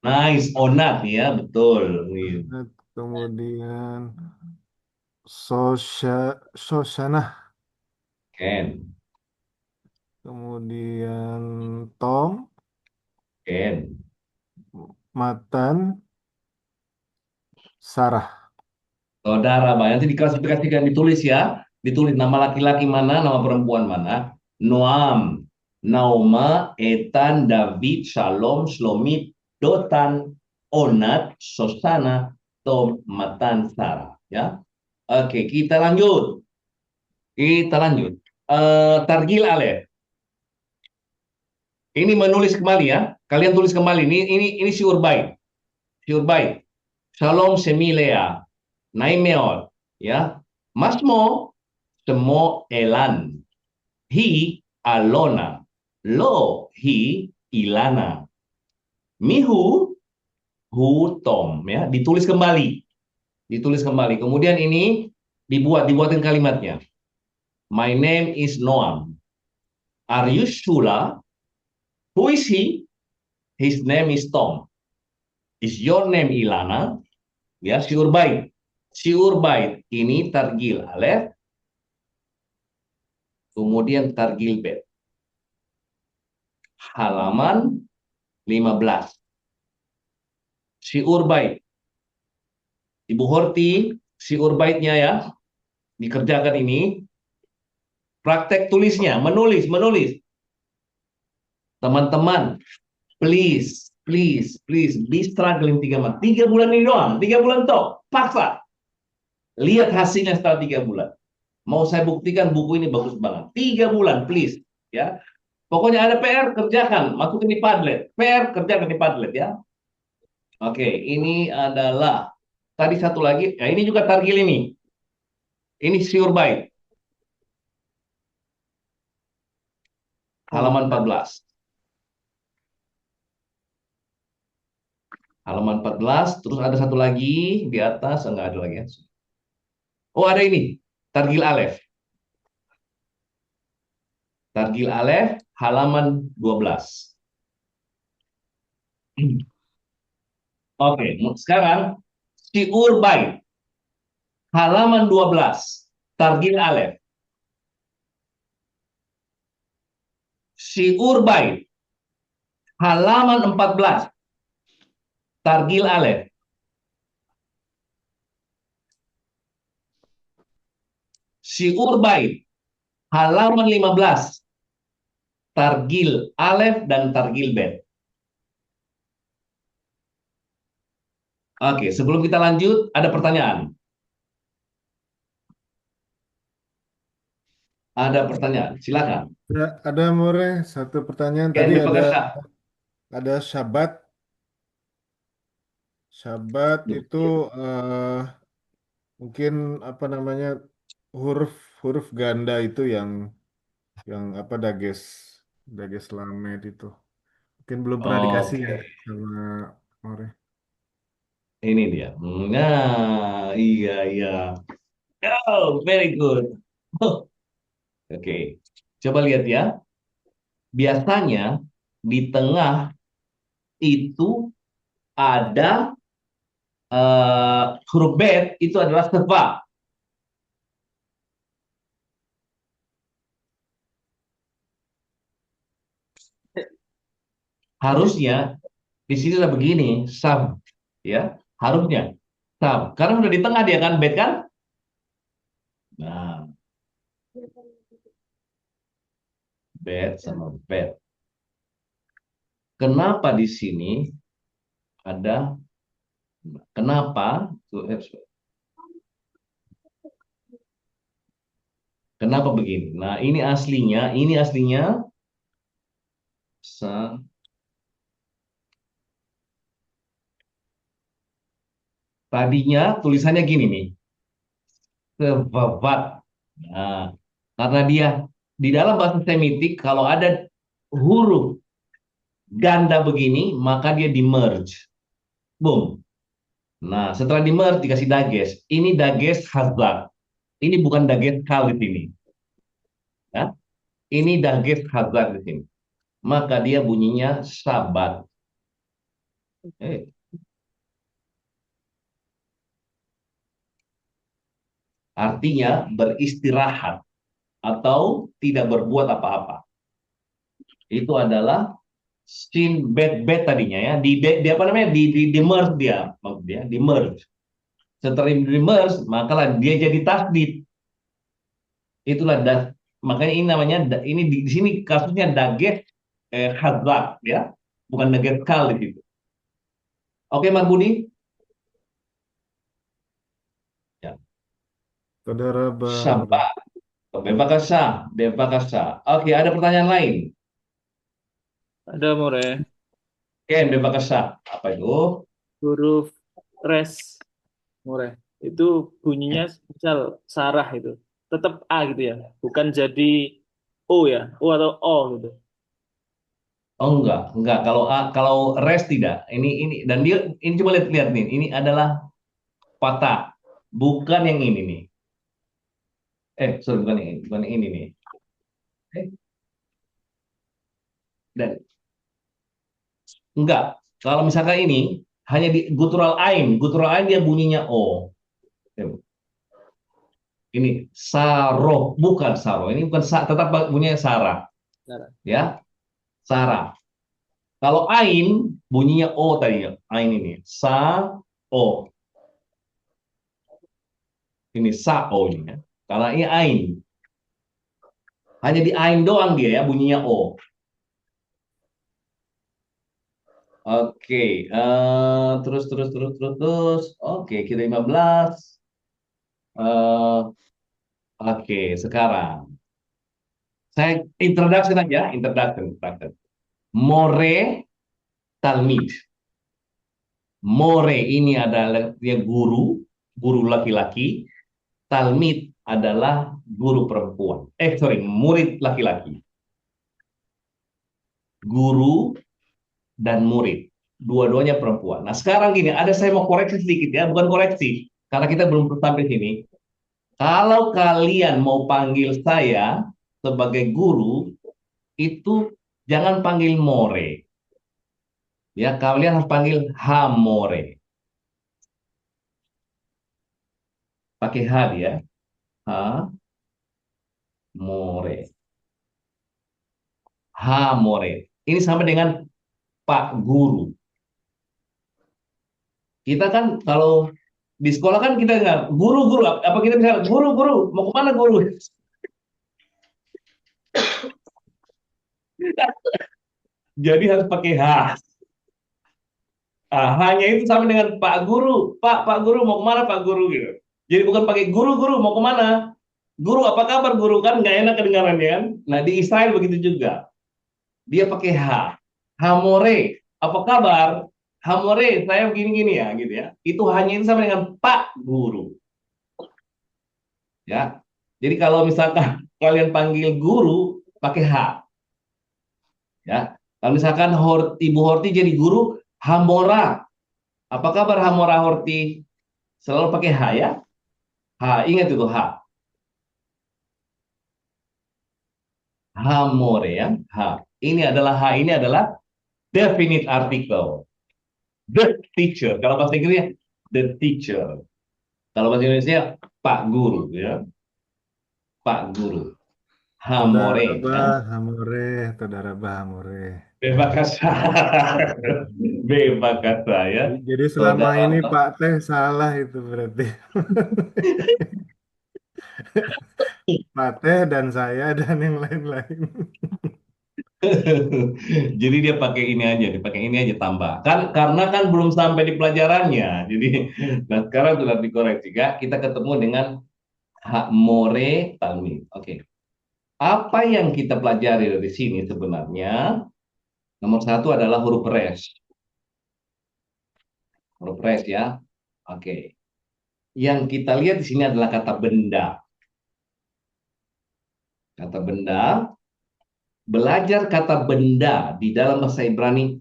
A: Nice. Onat ya, betul.
E: onat, kemudian sosyanah,
A: Ken.
E: kemudian tom,
A: Ken.
E: matan, sarah.
A: Saudara, Bang. Nanti diklasifikasikan, ditulis ya. Ditulis nama laki-laki mana, nama perempuan mana. Noam, Naoma, Etan, David, Shalom, Slomit, Dotan, Onat, Sosana, Tom, Matan, Sarah. Ya. Oke, kita lanjut. Kita lanjut. Targil Alef. Ini menulis kembali ya. Kalian tulis kembali. Ini siur baik. Siur baik. Shalom semilea. Naimeot. Ya. Masmo semo elan. Hi alona. Lo hi ilana. Mihu hu tom. Ya. Ditulis kembali. Ditulis kembali. Kemudian ini dibuatin kalimatnya. My name is Noam. Are you Shula? Who is he? His name is Tom. Is your name Ilana? Ya, siur bait. Siur bait ini targil alef, kemudian targil bet. Halaman 15. Siur bait. Ibu Horti, siur baitnya ya, dikerjakan ini. Praktek tulisnya, menulis. Teman-teman, please, be struggling 3 bulan. 3 bulan ini doang, 3 bulan toh, paksa. Lihat hasilnya setelah 3 bulan. Mau saya buktikan buku ini bagus banget. 3 bulan, please. Ya, pokoknya ada PR, kerjakan. Masukin di Padlet. PR, kerjakan di Padlet ya. Oke, ini adalah tadi satu lagi. Nah, ini juga targil ini. Ini siur bait. Halaman 14. Halaman 14, terus ada satu lagi di atas, enggak ada lagi ya. Oh, ada ini. Targil Alef. Targil Alef, halaman 12. Oke, sekarang siur bait. Halaman 12. Targil Alef. Siur bait. Halaman 14. Targil Alef. Siur bait. Halaman 15. Targil Alef dan targil Bet. Oke, sebelum kita lanjut, ada pertanyaan. Ada pertanyaan, silakan.
E: Ada More, satu pertanyaan
A: Yang
E: tadi
A: dipegang Kak.
E: ada Syabat. Syabat itu mungkin apa namanya huruf huruf ganda itu yang apa dages lamed itu. Mungkin belum pernah dikasih ya
A: Oke.
E: sama More.
A: Ini dia. Nah, iya, iya. Oh, very good. Oh, oke. Coba lihat ya. Biasanya di tengah itu ada huruf bet itu adalah sebab. Harusnya di sini udah begini, sub, ya. Harusnya sub. Karena udah di tengah dia kan bet kan? Nah, bet sama bet. Kenapa di sini ada kenapa? Kenapa begini? Nah, ini aslinya sa- tadinya tulisannya gini nih, sebabat. Nah, karena dia di dalam bahasa Semitik kalau ada huruf ganda begini, maka dia di merge. Boom. Nah, setelah di merge dikasih dages. Ini dages hazard. Ini bukan dages kal di sini. Ya. Ini dages hazard di sini. Maka dia bunyinya sabat. Eh, artinya beristirahat atau tidak berbuat apa-apa. Itu adalah sin bet tadinya ya. Di apa namanya? Di merge dia, maksud dia, di merge. Setelah di merge, maka dia jadi tasdid. Itulah makanya ini namanya ini di sini kasusnya daget hazard ya, bukan daget kal di situ. Oke, Mas Budi? Ya.
E: Saudara Bar.
A: Sabar. Bebakasa, bebakasa. Oke, ada pertanyaan lain.
B: Ada more.
A: Oke, bebakasa. Apa itu?
B: Huruf res more. Itu bunyinya misal sarah itu. Tetap A gitu ya. Bukan jadi O ya. O atau O gitu.
A: Oh enggak. Kalau rest tidak. Ini dan dia ini coba lihat nih. Ini adalah patah, bukan yang ini nih. Sorry bukan yang ini nih. Eh, dan enggak. Kalau misalkan ini hanya di gutural ain dia bunyinya o. Ini saro, bukan saro. Ini bukan tetap bunyinya sarah,
B: Sarah.
A: ya. Sarah. Kalau ain bunyinya o tadi ya. Ain ini sa o. Ini sa o ini ya. Kalau ini ain. Hanya di ain doang dia ya bunyinya o. Oke, terus. Oke, kita 15. Eh, oke, sekarang saya introduction aja, introduction. More talmid. More ini adalah dia guru laki-laki. Talmid adalah guru perempuan. Murid laki-laki. Guru dan murid. Dua-duanya perempuan. Nah, sekarang gini, saya mau koreksi sedikit ya, bukan koreksi. Karena kita belum sampai sini. Kalau kalian mau panggil saya sebagai guru, itu jangan panggil more. Ya, kalian harus panggil hamore. Pakai H dia. Ha, more. Hamore. Ini sama dengan Pak Guru. Kita kan kalau di sekolah kan kita nggak guru apa kita bisa guru mau kemana guru? Jadi harus pakai H. Hanya itu sama dengan Pak Guru. Pak Guru mau kemana Pak Guru gitu. Jadi bukan pakai guru mau kemana? Guru apa kabar guru kan nggak enak kedengarannya kan? Nah di Israel begitu juga. Dia pakai H. Hamore, apa kabar? Hamore, saya begini-gini ya gitu ya. Itu hanya itu sama dengan Pak Guru. Ya. Jadi kalau misalkan kalian panggil guru pakai H. Ya. Kalau misalkan Ibu Horti jadi guru, Hamora Apa kabar Hamora Horti? Selalu pakai H ya? H, ingat itu H. Hamore ya. H. H ini adalah definite article. The teacher. Kalau bahasa Inggrisnya the teacher. Kalau bahasa Indonesia Pak Guru ya. Pak Guru. Hamore
E: Todaraba,
A: ya.
E: hamore, todaraba, hamore.
A: Bebas kasa. Bebas kasa ya.
E: Jadi selama ini
A: Saudara.
E: Pak Teh salah itu berarti. Pak Teh dan saya dan yang lain-lain.
A: Jadi dia pakai ini aja, dipakai ini aja tambah. Kan karena kan belum sampai di pelajarannya. Jadi nah sekarang sudah dikoreksi Kak. Kita ketemu dengan hak more talmid. Oke. Apa yang kita pelajari dari sini sebenarnya nomor satu adalah huruf res. Huruf res ya. Oke. Yang kita lihat di sini adalah kata benda. Kata benda. Belajar kata benda di dalam bahasa Ibrani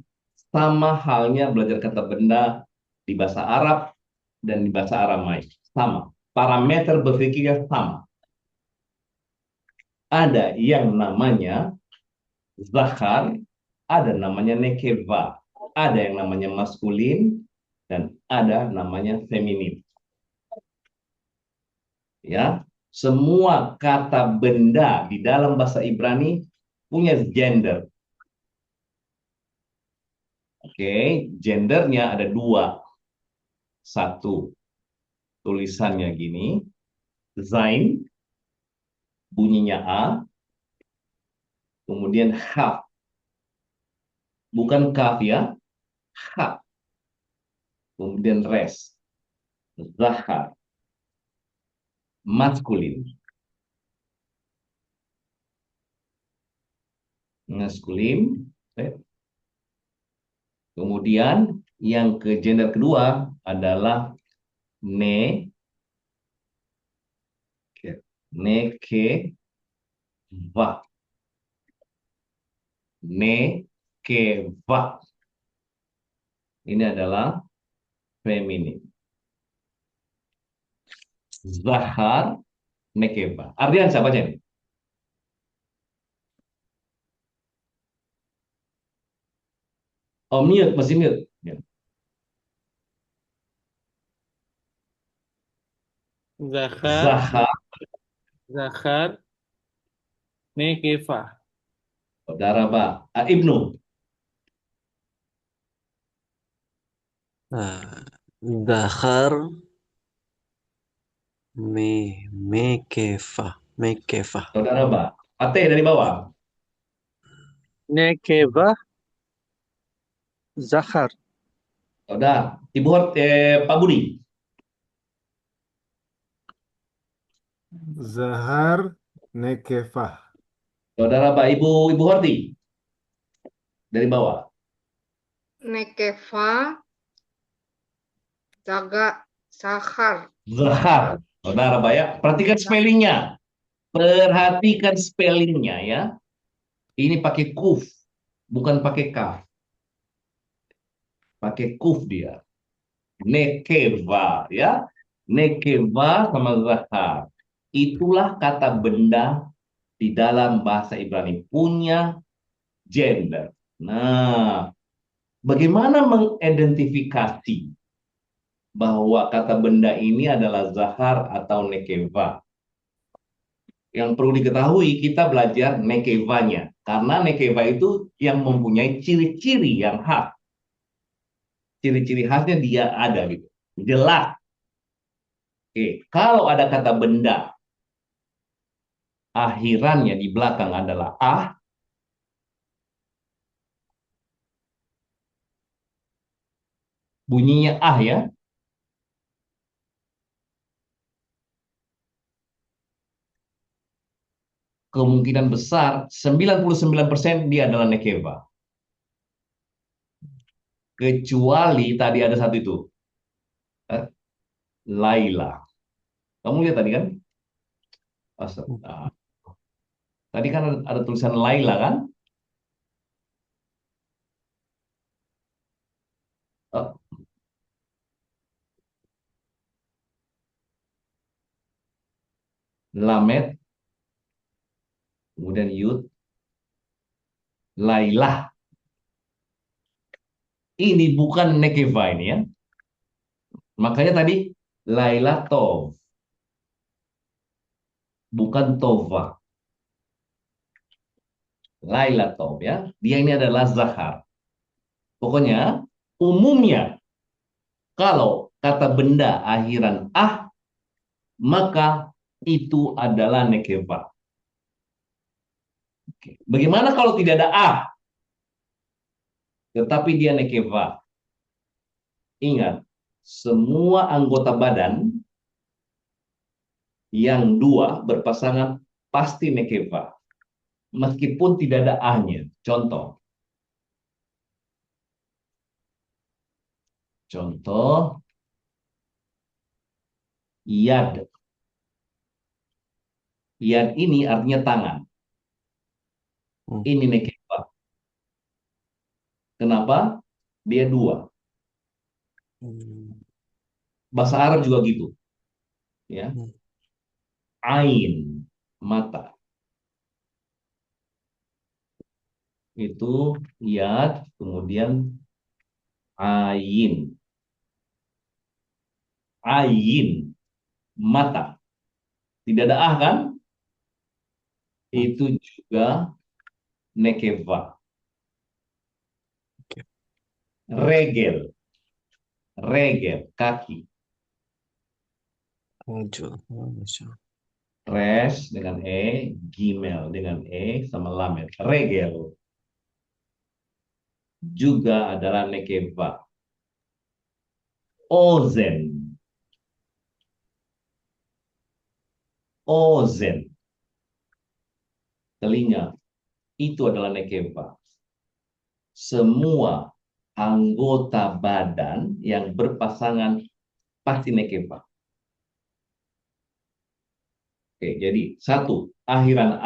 A: sama halnya belajar kata benda di bahasa Arab dan di bahasa Aramaik. Sama. Parameter berpikirnya sama. Ada yang namanya zakar, ada namanya nekeva, ada yang namanya maskulin, dan ada namanya feminin. Ya, semua kata benda di dalam bahasa Ibrani punya gender. Oke, gendernya ada dua. Satu, tulisannya gini, Zain, bunyinya A, kemudian H, bukan kaf ya, H, kemudian res, Zahar, maskulin. Maskulin, kemudian yang ke gender kedua adalah ne, nekeva, nekeva. Ini adalah feminin. Zahar, nekeva. Ardian siapa aja nih? Oh, mute, masih mute. Ya.
B: Zahar,
A: Zahar,
B: Zahar, Nekeva.
A: saudara Pak. Ibnu,
C: Ah, Dahar mekefa. Mekefa.
A: saudara Pak. Ate dari bawah.
D: Nekeva Zahar.
A: Saudara, Ibu Pak Budi.
E: Zahar, nekefah.
A: Saudara Pak, Ibu Horti dari bawah.
F: Nekeva, Zaga, Sahar.
A: Zahar. Saudara Pak ya, perhatikan spellingnya. Perhatikan spellingnya ya. Ini pakai kuf, bukan pakai kaf. Pakai kuf dia. Nekeva ya. Nekeva sama zahar. Itulah kata benda di dalam bahasa Ibrani punya gender. Nah, bagaimana mengidentifikasi bahwa kata benda ini adalah zahar atau nekeva? Yang perlu diketahui, kita belajar nekevanya. Karena nekeva itu yang mempunyai ciri-ciri yang khas. Ciri-ciri khasnya dia ada gitu. Jelas. Oke, kalau ada kata benda, akhirannya di belakang adalah ah, bunyinya ah ya. Kemungkinan besar 99% dia adalah nekeva. Kecuali tadi ada satu itu. Laila. Kamu lihat tadi kan? Nah, tadi kan ada tulisan Laila kan? Oh, Lamet, kemudian Yud, Lailah. Ini bukan nekeva ini ya. Makanya tadi Lailah Tov, bukan Tova. Lailah Tov ya. Dia ini adalah Zahar. Pokoknya umumnya kalau kata benda akhiran maka itu adalah nekeva. Bagaimana kalau tidak ada tetapi dia nekeva? Ingat, semua anggota badan yang dua berpasangan pasti nekeva. Meskipun tidak ada ahnya. Contoh, yad. Yad ini artinya tangan.
C: Hmm.
A: Ini nekeva. Kenapa? Dia dua.
C: Hmm.
A: Bahasa Arab juga gitu. Ya.
C: Hmm.
A: Ain, mata. Itu yad, kemudian ain. Ain, mata. Tidak ada kan? Itu juga nekeva.
C: Oke.
A: Regel, kaki.
C: Rajul. Masya.
A: Res dengan gimel dengan sama lamet. Regel juga adalah nekeva. Ozen, telinga. Itu adalah nekeva. Semua anggota badan yang berpasangan pasti nekeva. Oke, jadi satu, akhiran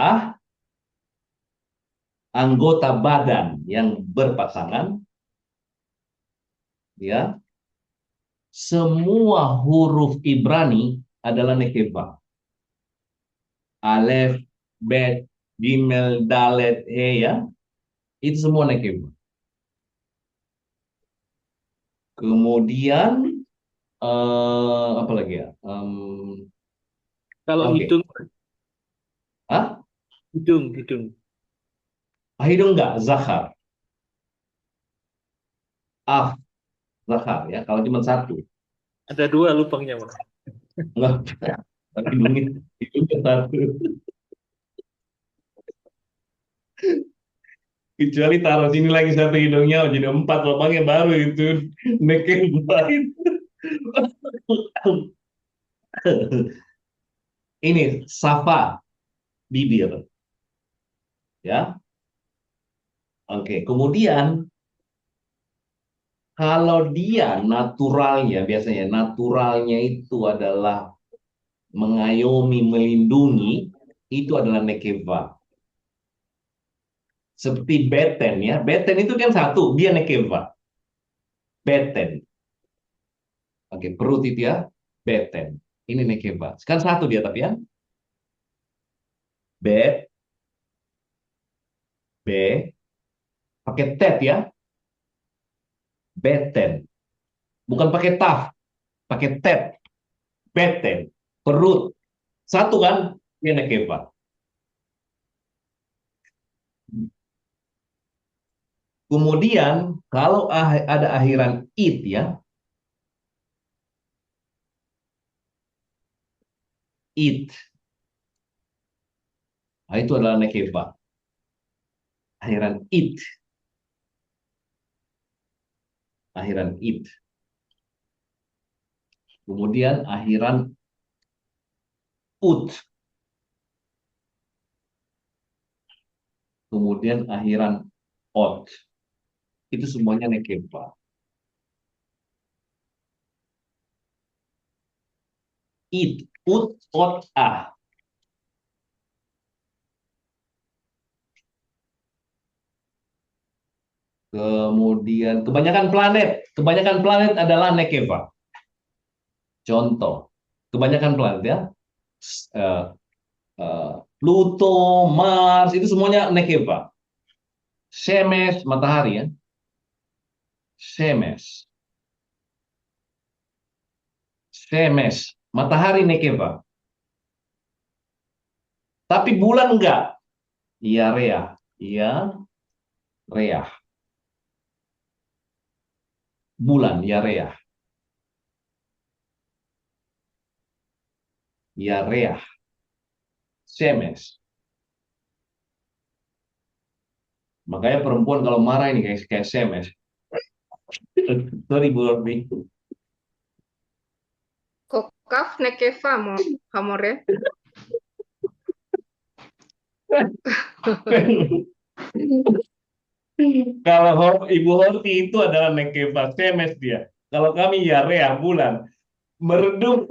A: anggota badan yang berpasangan, ya, semua huruf Ibrani adalah nekeva. Alef, bet, gimel, dalet, ya, itu semua nekeva. Kemudian apa lagi ya?
B: Kalau
A: Oke.
B: hidung,
A: Hah?
B: hidung.
A: Hidung enggak, zahar. Zahar ya. Kalau cuma satu,
B: Ada dua lubangnya, Mas.
A: enggak. Hidungnya satu. Kecuali taruh sini lagi satu hidungnya, jadi 4 lubangnya baru itu nekeva. Ini safa, bibir, ya. Oke, kemudian kalau dia naturalnya itu adalah mengayomi, melindungi, itu adalah nekeva. Seperti beten ya, beten itu kan satu, dia nekeva. Beten. Oke, perut itu ya, beten. Ini nekeva. Kan satu dia tapi ya. Bet, B, pakai tet ya, beten. Bukan pakai taf, pakai tet, beten. Perut. Satu kan, dia nekeva. Kemudian kalau ada akhiran it ya, it, nah, itu adalah nekeva. Akhiran it, akhiran it. Kemudian akhiran ut, kemudian akhiran ot. Itu semuanya nekeva. It, ut, ot, Kemudian kebanyakan planet adalah nekeva. Contoh, kebanyakan planet ya, Pluto, Mars, itu semuanya nekeva. Shemesh, matahari ya. Shemesh. Shemesh, matahari nekeva. Tapi bulan enggak. Iya, Rea. Iya, Rea. Bulan, ya Rea. Ya Rea. Shemesh. Makanya perempuan kalau marah ini kayak Shemesh. Sorry, Bu Robi.
F: Kokaf nekeva Hamore.
A: Kalau Ibu Horti itu adalah nekeva Shemesh dia. Kalau kami ya Rea, bulan. Meredup.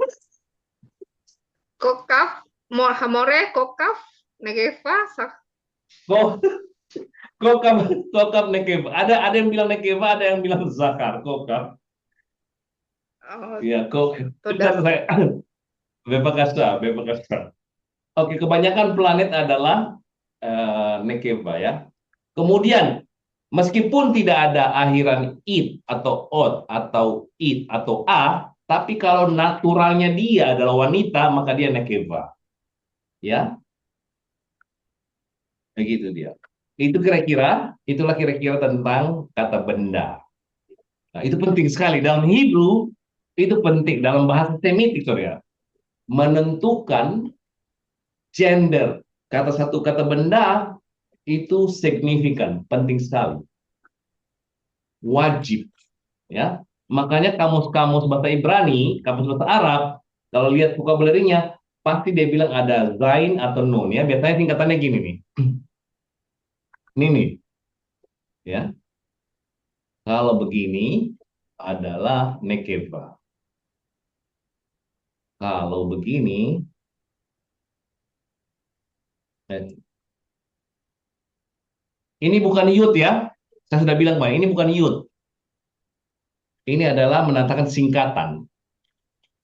F: Kokaf Hamore kokaf nekeva
A: Kok kokap kokap nekeva. Ada yang bilang nekeva, ada yang bilang zakar. Kokap. Ya, kok. Bentar
F: Toda.
A: saya. Bebakasa, Bebakasa. Oke, kebanyakan planet adalah nekeva ya. Kemudian, meskipun tidak ada akhiran it atau ot atau it atau a, tapi kalau naturalnya dia adalah wanita, maka dia nekeva. Ya, begitu dia. Itulah kira-kira tentang kata benda. Nah, itu penting sekali dalam Hebrew, itu penting dalam bahasa Semitik, sorry ya. Menentukan gender satu kata benda itu signifikan, penting sekali, wajib ya. Makanya kamus-kamus bahasa Ibrani, kamus bahasa Arab, kalau lihat vocabulary-nya pasti dia bilang ada zain atau nun ya. Biasanya singkatannya gini nih. Ini nih ya. Kalau begini adalah nekeva. Kalau begini ini bukan yud ya. Saya sudah bilang Pak, ini bukan yud. Ini adalah menandakan singkatan.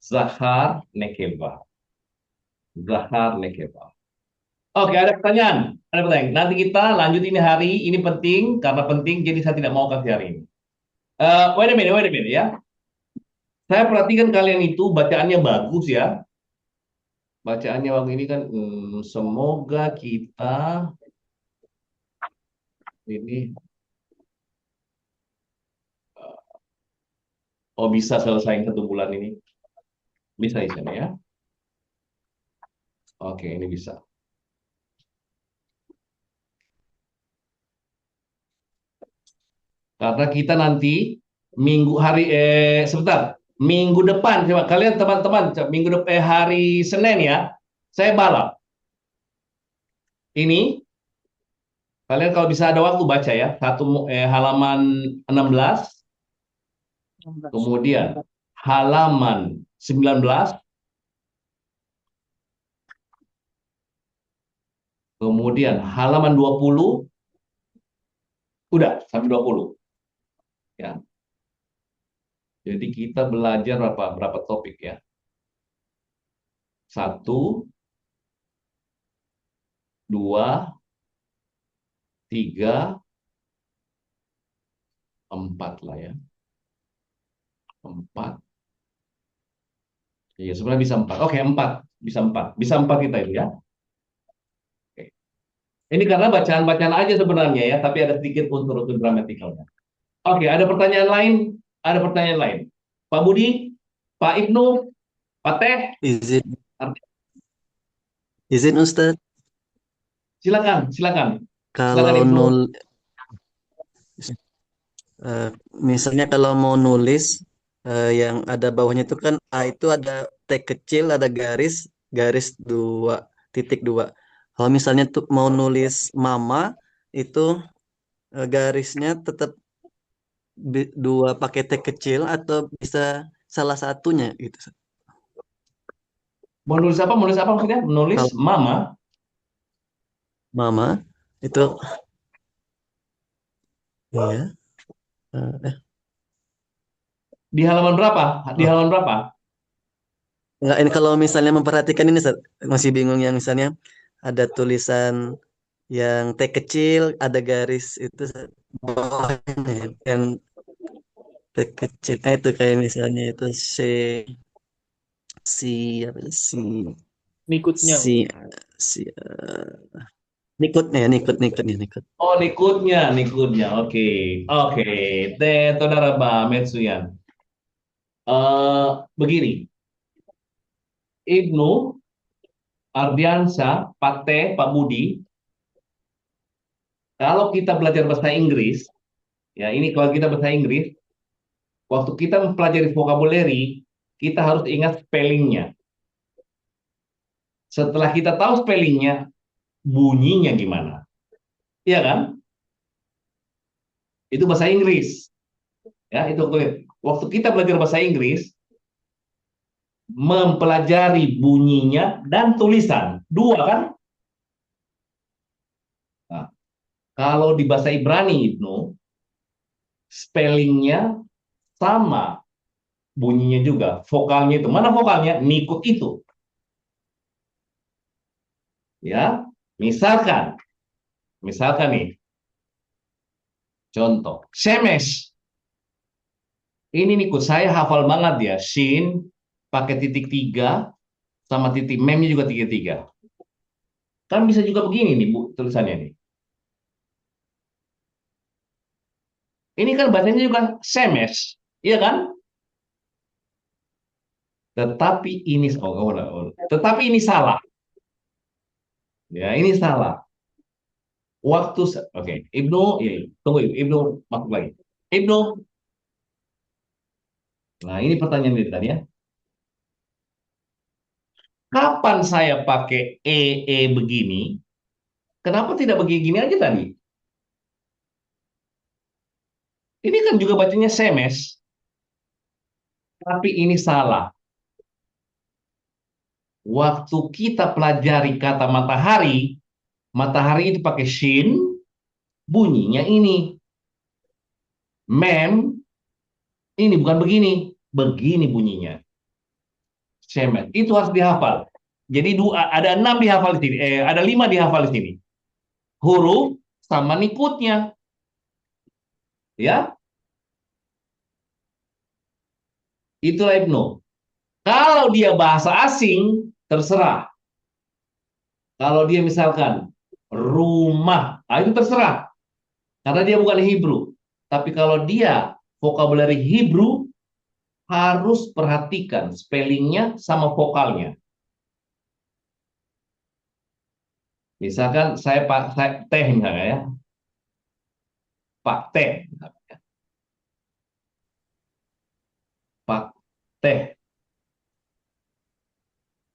A: Zahar nekeva. Zahar nekeva. Oke, ada pertanyaan. Ada pertanyaan. Nanti kita lanjut ini hari. Ini penting, karena penting, jadi saya tidak mau kasih hari ini. Wait a minute ya. Saya perhatikan kalian itu bacaannya bagus ya. Bacaannya waktu ini kan, semoga kita ini bisa selesai 1 bulan ini. Bisa di sana ya. Oke, ini bisa. Karena kita nanti sebentar. Minggu depan, coba kalian teman-teman, minggu depan hari Senin ya, saya balap. Ini kalian kalau bisa ada waktu baca ya, halaman 16, kemudian halaman 19, kemudian halaman 20, udah sampai 20 ya. Jadi kita belajar berapa topik ya? 1, 2, 3, 4 lah ya. 4. Iya, sebenarnya bisa 4. Oke, 4. Bisa 4. Bisa 4 kita itu ya. Oke. Ini karena bacaan-bacaan aja sebenarnya ya, tapi ada sedikit unsur-unsur gramatikalnya. Oke, ada pertanyaan lain? Ada pertanyaan lain? Pak Budi, Pak Ibnu, Pak Teh,
C: Izin, izin Ustadz,
A: silakan, silakan. Silakan
C: kalau
A: Ibnu.
C: misalnya kalau mau nulis yang ada bawahnya itu kan A itu ada T kecil, ada garis, garis 2.2. Kalau misalnya tuh mau nulis mama itu garisnya tetap dua pakai T kecil atau bisa salah satunya gitu.
A: Mau nulis apa? Mau nulis apa maksudnya? Menulis
C: Kalau
A: mama
C: mama itu ya
A: di halaman berapa? Di halaman berapa?
C: Enggak, ini kalau misalnya memperhatikan ini Ustaz, masih bingung yang misalnya ada tulisan yang T kecil, ada garis itu Ustaz, bawahnya yang T kecil. Itu kayak misalnya itu si apa ya,
B: Ngikutnya.
C: si si nikut ya nikut nikut ya nikut.
A: Oh, nikutnya, nikutnya. Oke, oke. Teh, saudara Ba Metsuyan. Begini, Ibnu Ardiansyah, Pak Teh, Pak Budi, kalau kita belajar bahasa Inggris, ya ini kalau kita bahasa Inggris, waktu kita mempelajari vocabulary, kita harus ingat spellingnya. Setelah kita tahu spellingnya, bunyinya gimana? Iya kan? Itu bahasa Inggris. Ya, itu waktu kita belajar bahasa Inggris, mempelajari bunyinya dan tulisan. Dua kan? Nah, kalau di bahasa Ibrani itu spellingnya sama, bunyinya juga, vokalnya itu. Mana vokalnya? Nikut itu. Ya, misalkan, misalkan nih, contoh, Shemesh. Ini nikut saya hafal banget ya, Shin pakai titik tiga sama titik memnya juga titik tiga. Kan bisa juga begini nih Bu tulisannya nih. Ini kan bacanya juga Shemesh, iya kan? Tetapi ini tetapi ini salah. Ya, ini salah. Oke, Ibnu, ya, tunggu Ibnu masuk lagi. Ibnu, nah ini pertanyaan ini tadi ya. Kapan saya pakai begini? Kenapa tidak begini aja tadi? Ini kan juga bacanya semes, tapi ini salah. Waktu kita pelajari kata matahari, matahari itu pakai shin, bunyinya ini. Mem, ini bukan begini, begini bunyinya. Semes, itu harus dihafal. Jadi ada 6 dihafal di sini, ada 5 dihafal di sini. Huruf sama nikutnya, ya. Itulah Ibnu. Kalau dia bahasa asing, terserah. Kalau dia misalkan rumah, itu terserah. Karena dia bukan Hebrew. Tapi kalau dia vocabulary Hebrew, harus perhatikan spellingnya sama vokalnya. Misalkan saya teh misalnya ya, Pak Teh, Pak Teh.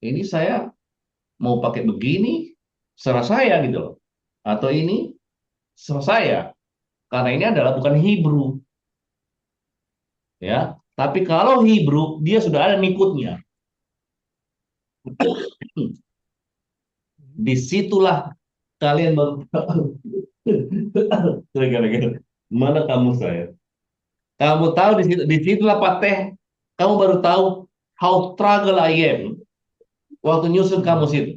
A: Ini saya mau pakai begini, serah saya gitu loh. Atau ini serah saya, karena ini adalah bukan Hebrew, ya. Tapi kalau Hebrew, dia sudah ada nikutnya. Disitulah kalian baru mana kamu saya. Kamu tahu disitulah Pak Teh, kamu baru tahu how struggle I am waktu nyusun kamus itu.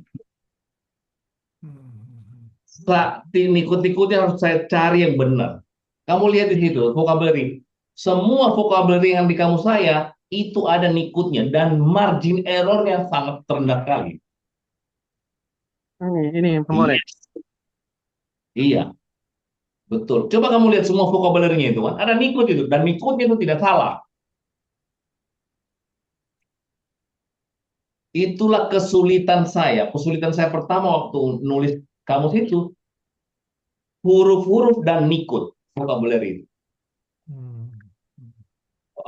A: Ikut-ikutnya harus saya cari yang benar. Kamu lihat di situ vocabulary. Semua vocabulary yang di kamus saya itu ada nikutnya dan margin errornya sangat rendah kali.
D: Ini pemore.
A: Iya, iya, betul. Coba kamu lihat semua vocabulary-nya itu kan ada nikut itu dan nikutnya itu tidak salah. Itulah kesulitan saya. Kesulitan saya pertama waktu nulis kamus itu huruf-huruf dan nikut vocabulary itu.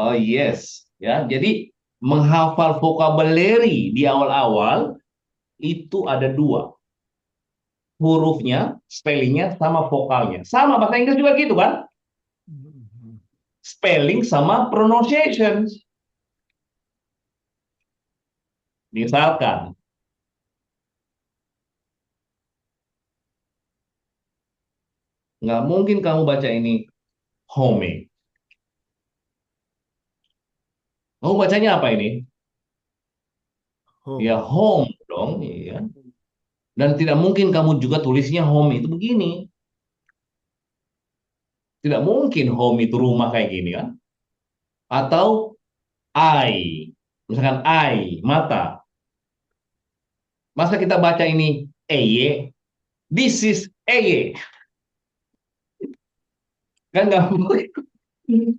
A: Oh yes, ya. Jadi menghafal vocabulary di awal-awal itu ada dua, hurufnya, spellingnya, sama vokalnya. Sama bahasa Inggris juga gitu kan? Spelling sama pronunciation. Misalkan, nggak mungkin kamu baca ini home. Kamu bacanya apa ini? Ya
E: Home.
A: home dong, ya. Dan tidak mungkin kamu juga tulisnya home itu begini. Tidak mungkin home itu rumah kayak gini kan? Atau eye, misalkan eye, mata. Masa kita baca ini eye? This is eye. Kan nggak mungkin.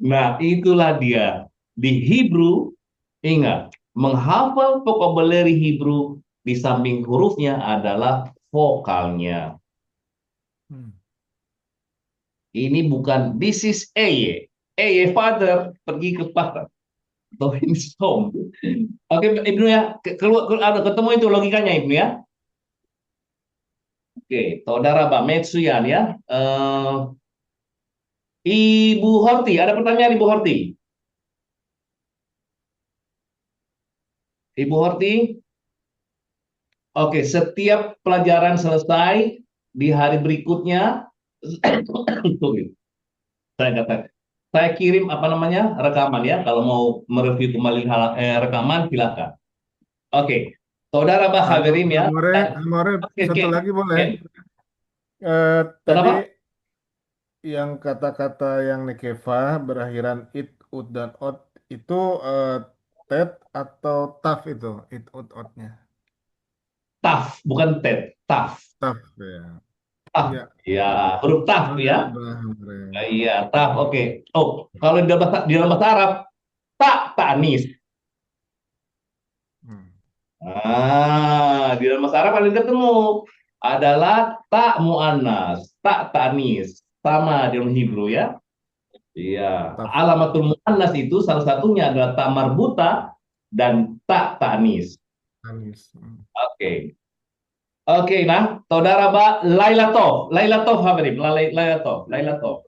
A: Nah, itulah dia. Di Hebrew, ingat, menghafal vocabulary Hebrew di samping hurufnya adalah vokalnya.
E: Hmm.
A: Ini bukan this is Eye. Eye father pergi ke pasar. Atau ini home. Oke, Ibnu ya, ada ketemu itu logikanya Ibnu ya. Oke, saudara Pak Metsuyan ya. Ibu Horti, ada pertanyaan Ibu Horti? Ibu Horti? Oke, setiap pelajaran selesai di hari berikutnya, tunggu, saya katakan, saya kirim apa namanya rekaman ya. Kalau mau mereview kembali rekaman, silakan. Oke, saudara Bah Haverim ya.
E: Amore, Amore,
A: Oke,
E: satu lagi boleh.
A: oke.
E: Tadi
A: Kenapa?
E: yang kata-kata yang nekeva berakhiran it, ut, dan ot itu tet atau taf itu, it, ut, otnya.
A: Taf, bukan tet, taf.
E: Taf ya.
A: Taf,
E: Ya,
A: ya huruf taf
E: ada
A: ya.
E: Amore.
A: Iya, taf. Oke. Oh, kalau di dalam bahasa Arab, tak tanis.
E: Hmm.
A: Di dalam bahasa Arab ada ketemu adalah tak muannas, tak tanis, sama di dalam Hebrew ya. Iya,
E: Taf,
A: alamatul muannas itu salah satunya adalah tak marbuta dan tak tanis.
E: tanis. Hmm.
A: Oke. Oke, nah, saudara Mbak Lailatov, Lailatov Habarim, Lailatov, Lailatov.